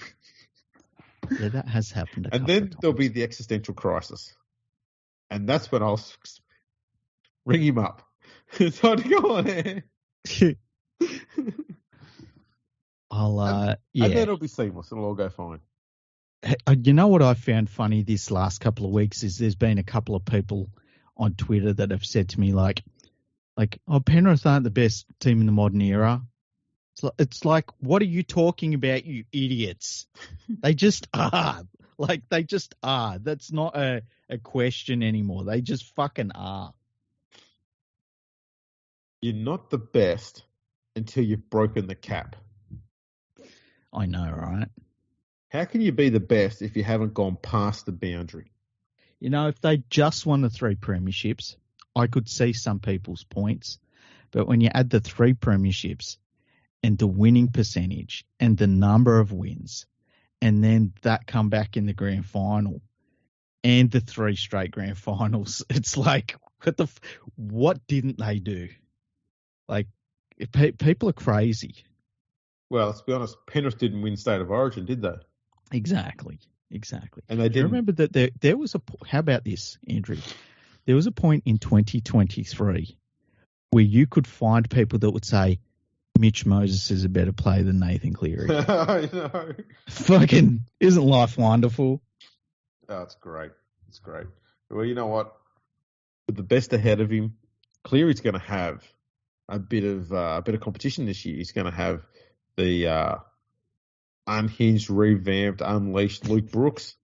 S2: Yeah, that has happened
S1: and then there'll be the existential crisis. And that's when I'll ring him up. It's time to go on air. And then it'll be seamless. It'll all go fine.
S2: You know what I found funny this last couple of weeks is there's been a couple of people on Twitter that have said to me like, oh, Penrith aren't the best team in the modern era. It's like, what are you talking about, you idiots? They just are. Like, they just are. That's not a question anymore. They just fucking are.
S1: You're not the best until you've broken the cap.
S2: I know, right?
S1: How can you be the best if you haven't gone past the boundary?
S2: You know, if they just won the 3 premierships, I could see some people's points. But when you add the 3 premierships and the winning percentage and the number of wins, and then that comeback in the grand final and the 3 straight grand finals, it's like, what didn't they do? Like, people are crazy.
S1: Well, let's be honest, Penrith didn't win State of Origin, did they?
S2: Exactly.
S1: And they didn't.
S2: Do you remember that there was how about this, Andrew? There was a point in 2023 where you could find people that would say Mitch Moses is a better player than Nathan Cleary.
S1: I know.
S2: Fucking, isn't life wonderful?
S1: Oh, it's great. It's great. Well, you know what? With the best ahead of him, Cleary's going to have a bit of competition this year. He's going to have the unhinged, revamped, unleashed Luke Brooks.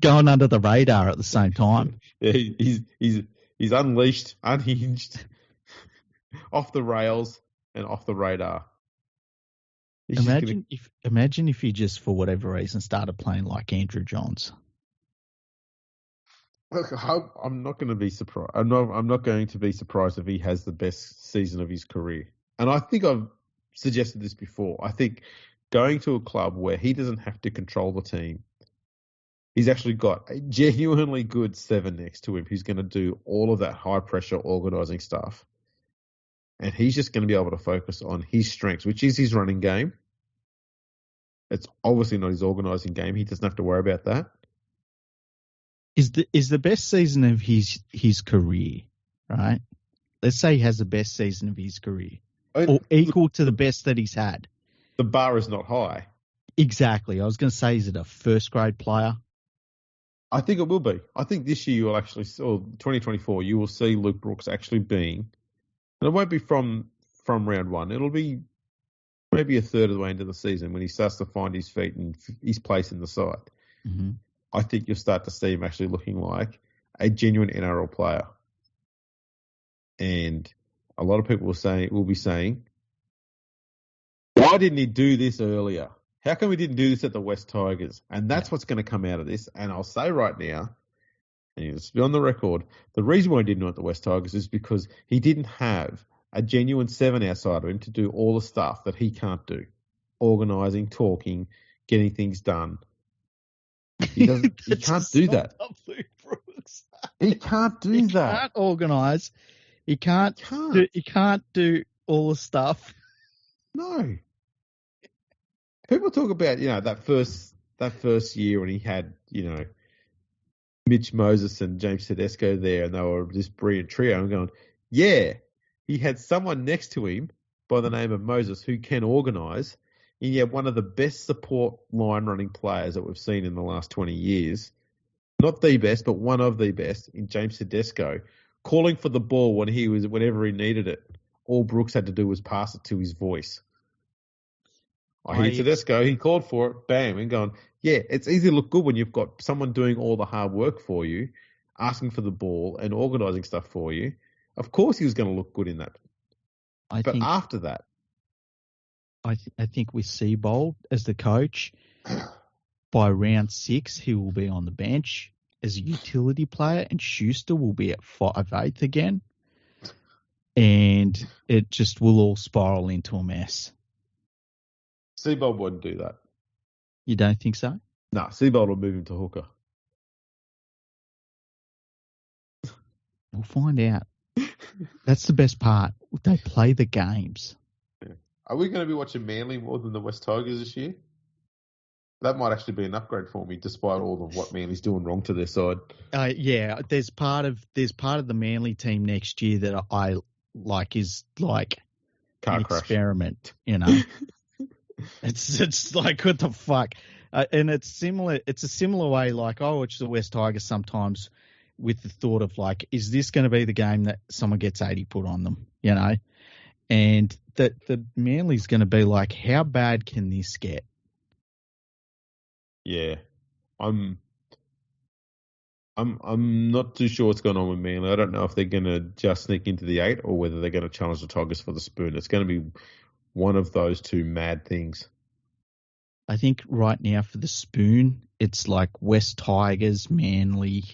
S2: Going under the radar at the same time.
S1: Yeah, he's unleashed, unhinged, off the rails and off the radar.
S2: Imagine if he just, for whatever reason, started playing like Andrew Johns.
S1: Look, I'm not going to be surprised. I'm not going to be surprised if he has the best season of his career. And I think I've suggested this before. I think going to a club where he doesn't have to control the team, he's actually got a genuinely good 7 next to him who's going to do all of that high-pressure organising stuff. And he's just going to be able to focus on his strengths, which is his running game. It's obviously not his organising game. He doesn't have to worry about that.
S2: Is the best season of his career, right? Let's say he has the best season of his career. Or equal to the best that he's had.
S1: The bar is not high.
S2: Exactly. I was going to say, is it a first-grade player?
S1: I think it will be. I think this year you'll actually, or 2024, you will see Luke Brooks actually being, and it won't be from round 1. It'll be maybe a third of the way into the season when he starts to find his feet and his place in the side.
S2: Mm-hmm.
S1: I think you'll start to see him actually looking like a genuine NRL player. And a lot of people will be saying, why didn't he do this earlier? How come we didn't do this at the West Tigers? And that's what's going to come out of this. And I'll say right now, and it's on the record, the reason why he didn't do it at the West Tigers is because he didn't have a genuine 7 outside of him to do all the stuff that he can't do. Organising, talking, getting things done. He can't do that. He can't do that. He
S2: can't organise. He can't do all the stuff.
S1: No. People talk about, that first year when he had, Mitch Moses and James Tedesco there, and they were this brilliant trio. I'm going, yeah, he had someone next to him by the name of Moses who can organise, and yet one of the best support line running players that we've seen in the last 20 years not the best, but one of the best in James Tedesco, calling for the ball whenever he needed it. All Brooks had to do was pass it to his voice. I hear Tedesco, he called for it, bam, and going, yeah, it's easy to look good when you've got someone doing all the hard work for you, asking for the ball and organising stuff for you. Of course he was going to look good in that. But after that,
S2: I think with Seabold as the coach, by round 6, he will be on the bench as a utility player, and Schuster will be at 5'8" again. And it just will all spiral into a mess.
S1: Seabold wouldn't do that.
S2: You don't think so?
S1: No, Seabold will move him to hooker.
S2: We'll find out. That's the best part. They play the games.
S1: Yeah. Are we going to be watching Manly more than the West Tigers this year? That might actually be an upgrade for me, despite all of what Manly's doing wrong to their side.
S2: Yeah, there's part of the Manly team next year that I like is like
S1: Car
S2: an
S1: crash
S2: experiment. You know, it's like what the fuck, and it's similar. It's a similar way. Like I watch the West Tigers sometimes with the thought of like, is this going to be the game that someone gets 80 put on them? You know, and that the Manly's going to be like, how bad can this get?
S1: Yeah, I'm not too sure what's going on with Manly. I don't know if they're going to just sneak into the 8 or whether they're going to challenge the Tigers for the spoon. It's going to be one of those two mad things.
S2: I think right now for the spoon, it's like West Tigers, Manly,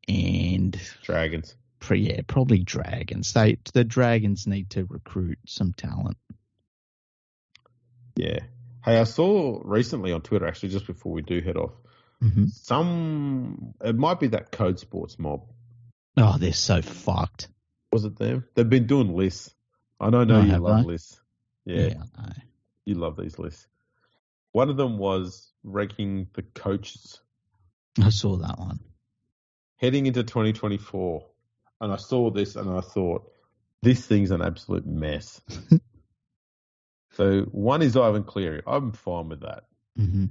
S2: and
S1: Dragons.
S2: Probably Dragons. The Dragons need to recruit some talent.
S1: Yeah. Hey, I saw recently on Twitter, actually, just before we do head off, it might be that Code Sports mob.
S2: Oh, they're so fucked.
S1: Was it them? They've been doing lists. I know you love lists. Yeah, I know. You love these lists. One of them was ranking the coaches.
S2: I saw that one.
S1: Heading into 2024, and I saw this and I thought, this thing's an absolute mess. So one is Ivan Cleary. I'm fine with that.
S2: Mm-hmm.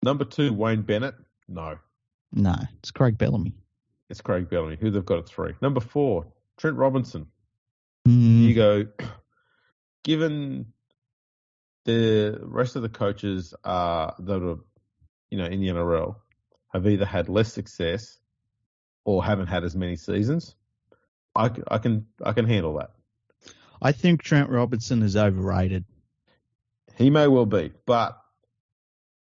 S1: Number 2, Wayne Bennett. No,
S2: it's Craig Bellamy.
S1: It's Craig Bellamy, who they've got at 3. Number 4, Trent Robinson. You go, given the rest of the coaches that are, in the NRL have either had less success or haven't had as many seasons, I can handle that.
S2: I think Trent Robinson is overrated.
S1: He may well be, but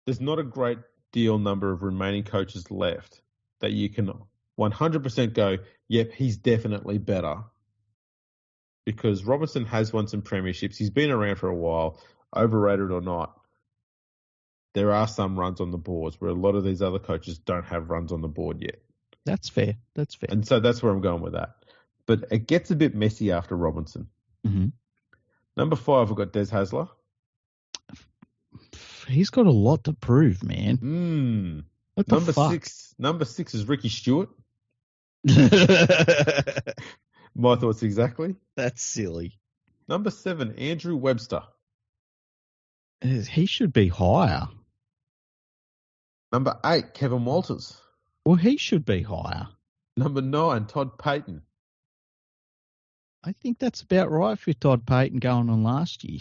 S1: there's not a great deal number of remaining coaches left that you can 100% go, yep, he's definitely better. Because Robinson has won some premierships. He's been around for a while, overrated or not. There are some runs on the boards where a lot of these other coaches don't have runs on the board yet.
S2: That's fair.
S1: And so that's where I'm going with that. But it gets a bit messy after Robinson.
S2: Mm-hmm.
S1: Number 5, I've got Des Hasler.
S2: He's got a lot to prove, man. What the fuck?
S1: Number 6 is Ricky Stewart. My thoughts exactly.
S2: That's silly.
S1: Number 7, Andrew Webster.
S2: He should be higher.
S1: Number 8, Kevin Walters.
S2: Well, he should be higher.
S1: Number 9, Todd Payton.
S2: I think that's about right for Todd Payton going on last year.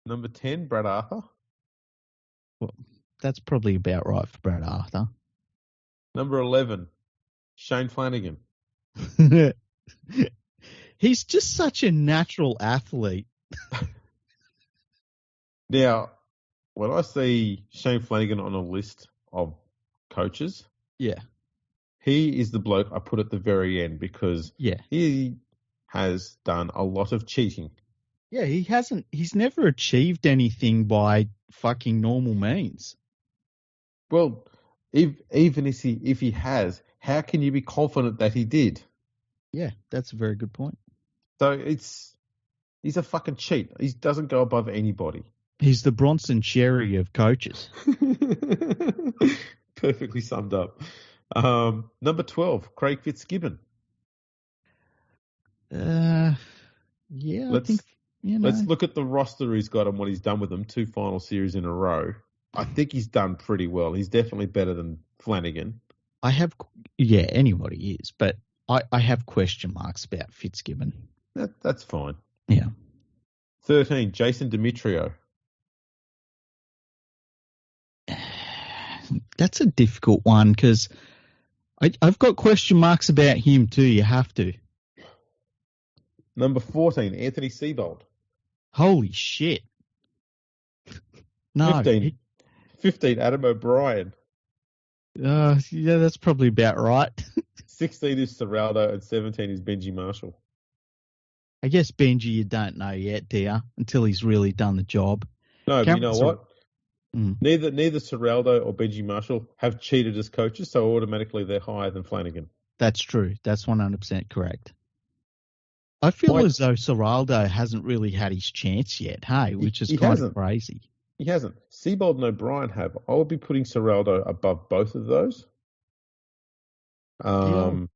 S1: Number 10, Brad Arthur.
S2: Well, that's probably about right for Brad Arthur.
S1: Number 11, Shane Flanagan.
S2: He's just such a natural athlete.
S1: Now, when I see Shane Flanagan on a list of coaches, he is the bloke I put at the very end because he has done a lot of cheating.
S2: Yeah, he's never achieved anything by fucking normal means.
S1: Well, even if he has, how can you be confident that he did?
S2: Yeah, that's a very good point.
S1: So he's a fucking cheat. He doesn't go above anybody.
S2: He's the Bronson Cherry of coaches.
S1: Perfectly summed up. Number 12, Craig Fitzgibbon.
S2: I think,
S1: Let's look at the roster he's got and what he's done with them. 2 final series in a row. I think he's done pretty well. He's definitely better than Flanagan.
S2: Anybody is, but I have question marks about Fitzgibbon.
S1: That's fine.
S2: Yeah.
S1: 13, Jason Demetrio.
S2: That's a difficult one because I've got question marks about him too. You have to.
S1: Number 14, Anthony Seibold.
S2: Holy shit. No.
S1: 15, Adam O'Brien.
S2: Yeah, that's probably about right.
S1: 16 is Serraldo and 17 is Benji Marshall.
S2: I guess Benji you don't know yet, do you? Until he's really done the job.
S1: No, but you know what? Neither Serraldo or Benji Marshall have cheated as coaches, so automatically they're higher than Flanagan.
S2: That's true. That's 100% correct. I feel as though Serraldo hasn't really had his chance yet, hey, which is kind of crazy.
S1: He hasn't. Seibold and O'Brien have. I would be putting Serraldo above both of those. I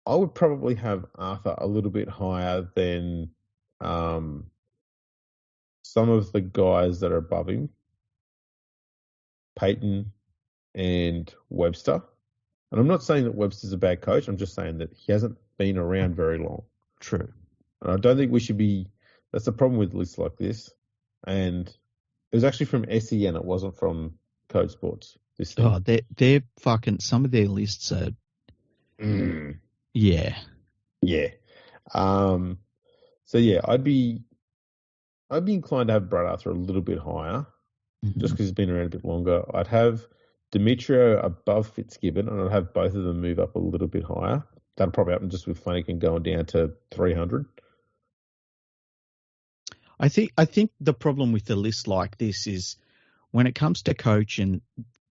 S1: would probably have Arthur a little bit higher than some of the guys that are above him, Payton and Webster. And I'm not saying that Webster's a bad coach. I'm just saying that he hasn't been around very long.
S2: True.
S1: And I don't think we should be. That's the problem with lists like this. And it was actually from SEN. It wasn't from Code Sports. This thing.
S2: Oh, they're fucking. Some of their lists are. Yeah.
S1: Yeah. So yeah, I'd be inclined to have Brad Arthur a little bit higher, just because he's been around a bit longer. I'd have Demetrio above Fitzgibbon, and I'd have both of them move up a little bit higher. That'll probably happen just with Flanagan going down to 300.
S2: I think the problem with a list like this is when it comes to coaching,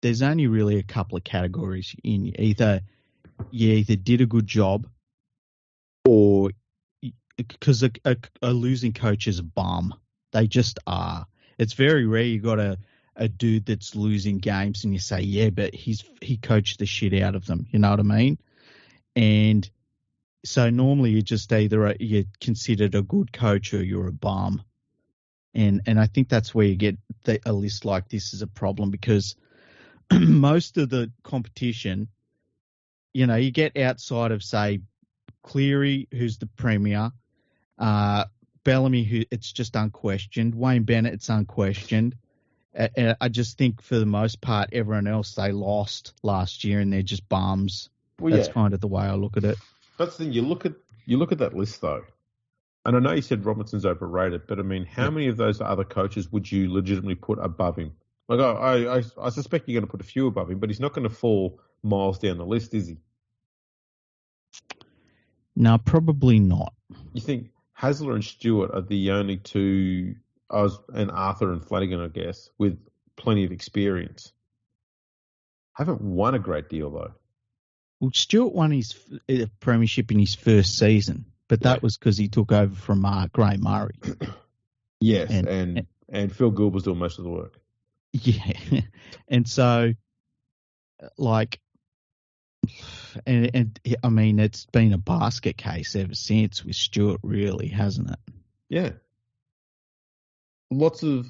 S2: there's only really a couple of categories. You either did a good job, or because a losing coach is a bum. They just are. It's very rare you got a dude that's losing games and you say, yeah, but he coached the shit out of them. You know what I mean? And so normally you just either you're considered a good coach or you're a bum. And I think that's where you get a list like this is a problem, because most of the competition, you get outside of, say, Cleary, who's the premier, Bellamy, who it's just unquestioned, Wayne Bennett, it's unquestioned. I just think for the most part, everyone else, they lost last year and they're just bums. Well, that's kind of the way I look at it.
S1: That's the thing. You look at that list though, and I know you said Robinson's overrated, but I mean, how many of those other coaches would you legitimately put above him? Like, I suspect you're going to put a few above him, but he's not going to fall miles down the list, is he?
S2: No, probably not.
S1: You think Hasler and Stewart are the only two, and Arthur and Flanagan, I guess, with plenty of experience. Haven't won a great deal though.
S2: Well, Stewart won his premiership in his first season, but that was because he took over from Graham Murray.
S1: Yes, and Phil Gould was doing most of the work.
S2: Yeah, and so, like, and I mean, it's been a basket case ever since with Stewart, really, hasn't it?
S1: Yeah, lots of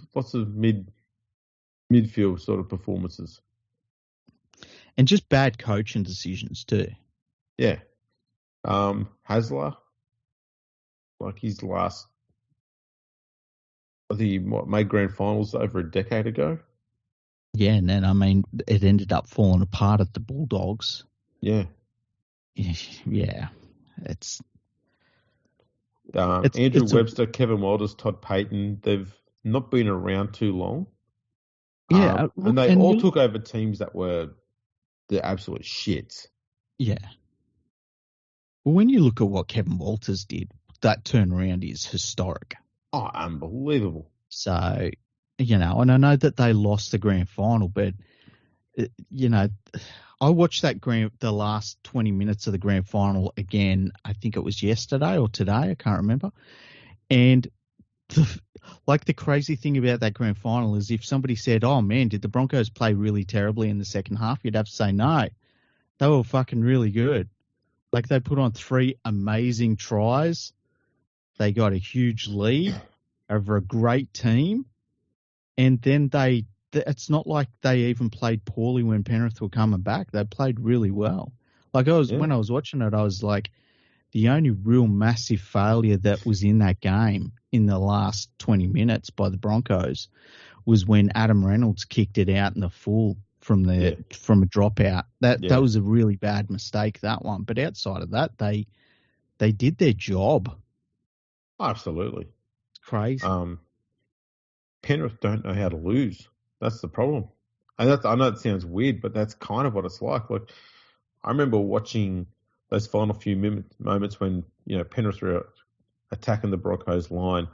S1: midfield sort of performances.
S2: And just bad coaching decisions too.
S1: Yeah. Hasler, like his last, I think he made grand finals over a decade ago.
S2: Yeah, and then, I mean, it ended up falling apart at the Bulldogs.
S1: Yeah.
S2: Yeah. It's
S1: Andrew Webster, Kevin Walters, Todd Payton, they've not been around too long.
S2: Yeah.
S1: And they all took over teams that were the absolute shits.
S2: Yeah. Well, when you look at what Kevin Walters did, that turnaround is historic.
S1: Oh, unbelievable.
S2: So, and I know that they lost the grand final, but, I watched the last 20 minutes of the grand final again. I think it was yesterday or today. I can't remember. And the crazy thing about that grand final is if somebody said, oh man, did the Broncos play really terribly in the second half? You'd have to say no. They were fucking really good. Like, they put on 3 amazing tries. They got a huge lead over a great team. And then they it's not like they even played poorly when Penrith were coming back. They played really well. Like when I was watching it, I was like, the only real massive failure that was in that game in the last 20 minutes by the Broncos was when Adam Reynolds kicked it out in the full from a dropout. That was a really bad mistake, that one. But outside of that, they did their job.
S1: Absolutely.
S2: It's crazy.
S1: Penrith don't know how to lose. That's the problem. And I know it sounds weird, but that's kind of what it's like. Like, I remember watching those final few moments when, Penrith were attacking the Broncos line,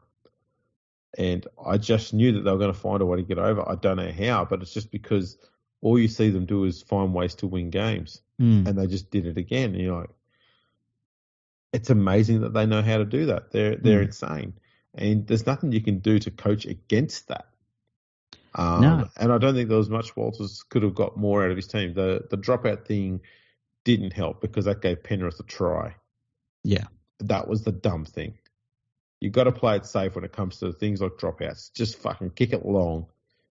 S1: and I just knew that they were going to find a way to get over. I don't know how, but it's just because all you see them do is find ways to win games, and they just did it again. And you're like, it's amazing that they know how to do that. They're insane, and there's nothing you can do to coach against that.
S2: No.
S1: And I don't think there was much Walters could have got more out of his team. The dropout thing didn't help because that gave Penrith a try.
S2: Yeah.
S1: That was the dumb thing. You got to play it safe when it comes to things like dropouts. Just fucking kick it long,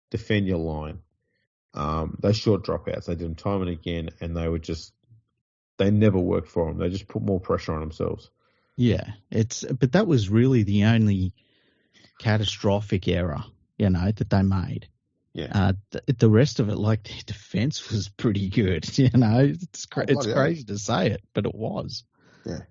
S1: defend your line. Those short dropouts, they did them time and again, and they never worked for them. They just put more pressure on themselves.
S2: Yeah, but that was really the only catastrophic error, that they made.
S1: Yeah.
S2: The rest of it, like, their defense was pretty good. It's crazy to say it, but it was.
S1: Yeah.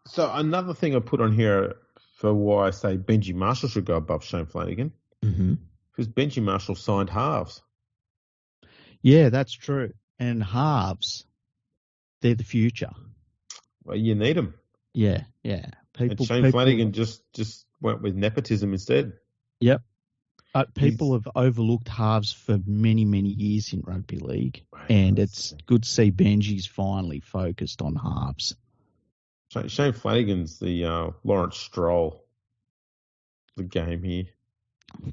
S1: So another thing I put on here for why I say Benji Marshall should go above Shane Flanagan, because Benji Marshall signed halves.
S2: Yeah, that's true. And halves, they're the future.
S1: Well, you need them.
S2: Yeah.
S1: And Shane Flanagan just went with nepotism instead.
S2: Yep. People have overlooked halves for many, many years in rugby league, and it's good to see Benji's finally focused on halves.
S1: Shane Flanagan's the Lawrence Stroll of the game here.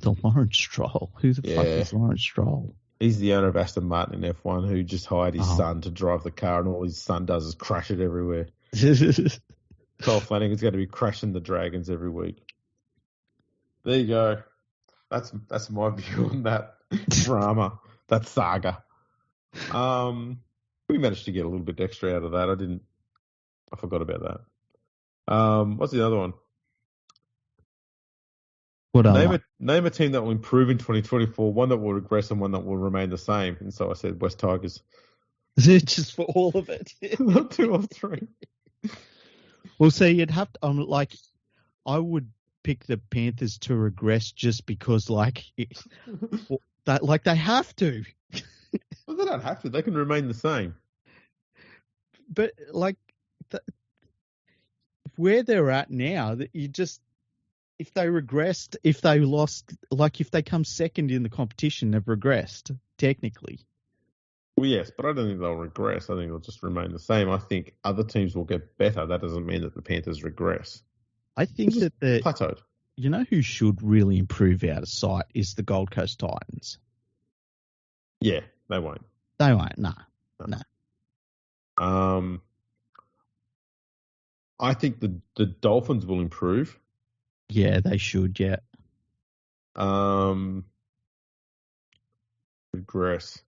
S2: The Lawrence Stroll? Who the fuck is Lawrence Stroll?
S1: He's the owner of Aston Martin in F1 who just hired his son to drive the car, and all his son does is crash it everywhere. Kyle Flanagan's going to be crashing the Dragons every week. There you go. That's my view on that drama, that saga. We managed to get a little bit extra out of that. I forgot about that. What's the other one? Name a team that will improve in 2024, one that will regress and one that will remain the same. And so I said West Tigers.
S2: Just for all of it?
S1: Not 2 or 3.
S2: Well, see, you'd have to, I would pick the Panthers to regress just because, they have to.
S1: Well, they don't have to. They can remain the same.
S2: But, where they're at now, if they regressed, if they lost, if they come second in the competition, they've regressed, technically.
S1: Well, yes, but I don't think they'll regress. I think they'll just remain the same. I think other teams will get better. That doesn't mean that the Panthers regress.
S2: I think that
S1: plateaued.
S2: You know who should really improve out of sight is the Gold Coast Titans.
S1: Yeah, they won't.
S2: They won't, no.
S1: I think the Dolphins will improve.
S2: Yeah, they should, yeah.
S1: Regress.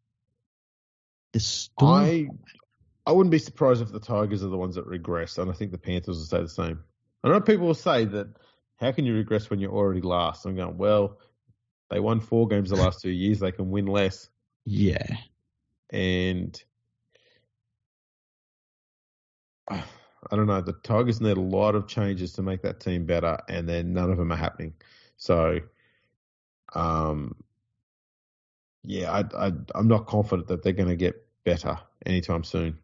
S1: I wouldn't be surprised if the Tigers are the ones that regress, and I think the Panthers will stay the same. I know people will say that, how can you regress when you're already last? I'm going, well, they won 4 games the last 2 years. They can win less.
S2: Yeah.
S1: And I don't know. The Tigers need a lot of changes to make that team better, and then none of them are happening. So, I'm not confident that they're going to get better anytime soon.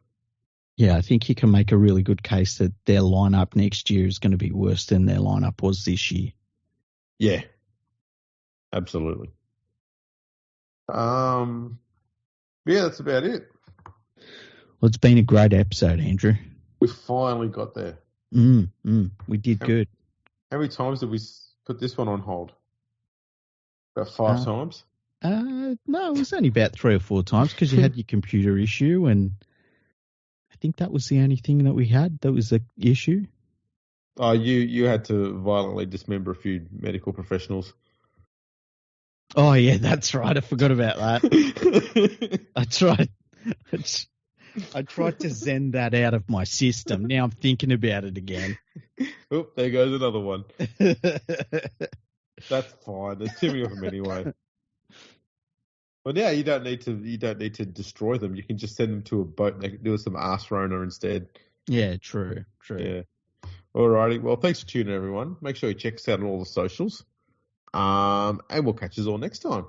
S2: Yeah, I think you can make a really good case that their lineup next year is going to be worse than their lineup was this year.
S1: Yeah, absolutely. Yeah, that's about it.
S2: Well, it's been a great episode, Andrew.
S1: We finally got there.
S2: We did good.
S1: How many times did we put this one on hold? About 5 times?
S2: No, it was only about 3 or 4 times because you had your computer issue, and I think that was the only thing that we had that was the issue.
S1: Oh, you had to violently dismember a few medical professionals.
S2: Oh yeah, that's right. I forgot about that. I tried. I tried to zen that out of my system. Now I'm thinking about it again.
S1: Oh, there goes another one. That's fine. There's too many of them anyway. Well, yeah, you don't need to destroy them. You can just send them to a boat and they can do some arse roner instead.
S2: Yeah, true.
S1: Yeah. Alrighty. Well, thanks for tuning in, everyone. Make sure you check us out on all the socials. And we'll catch you all next time.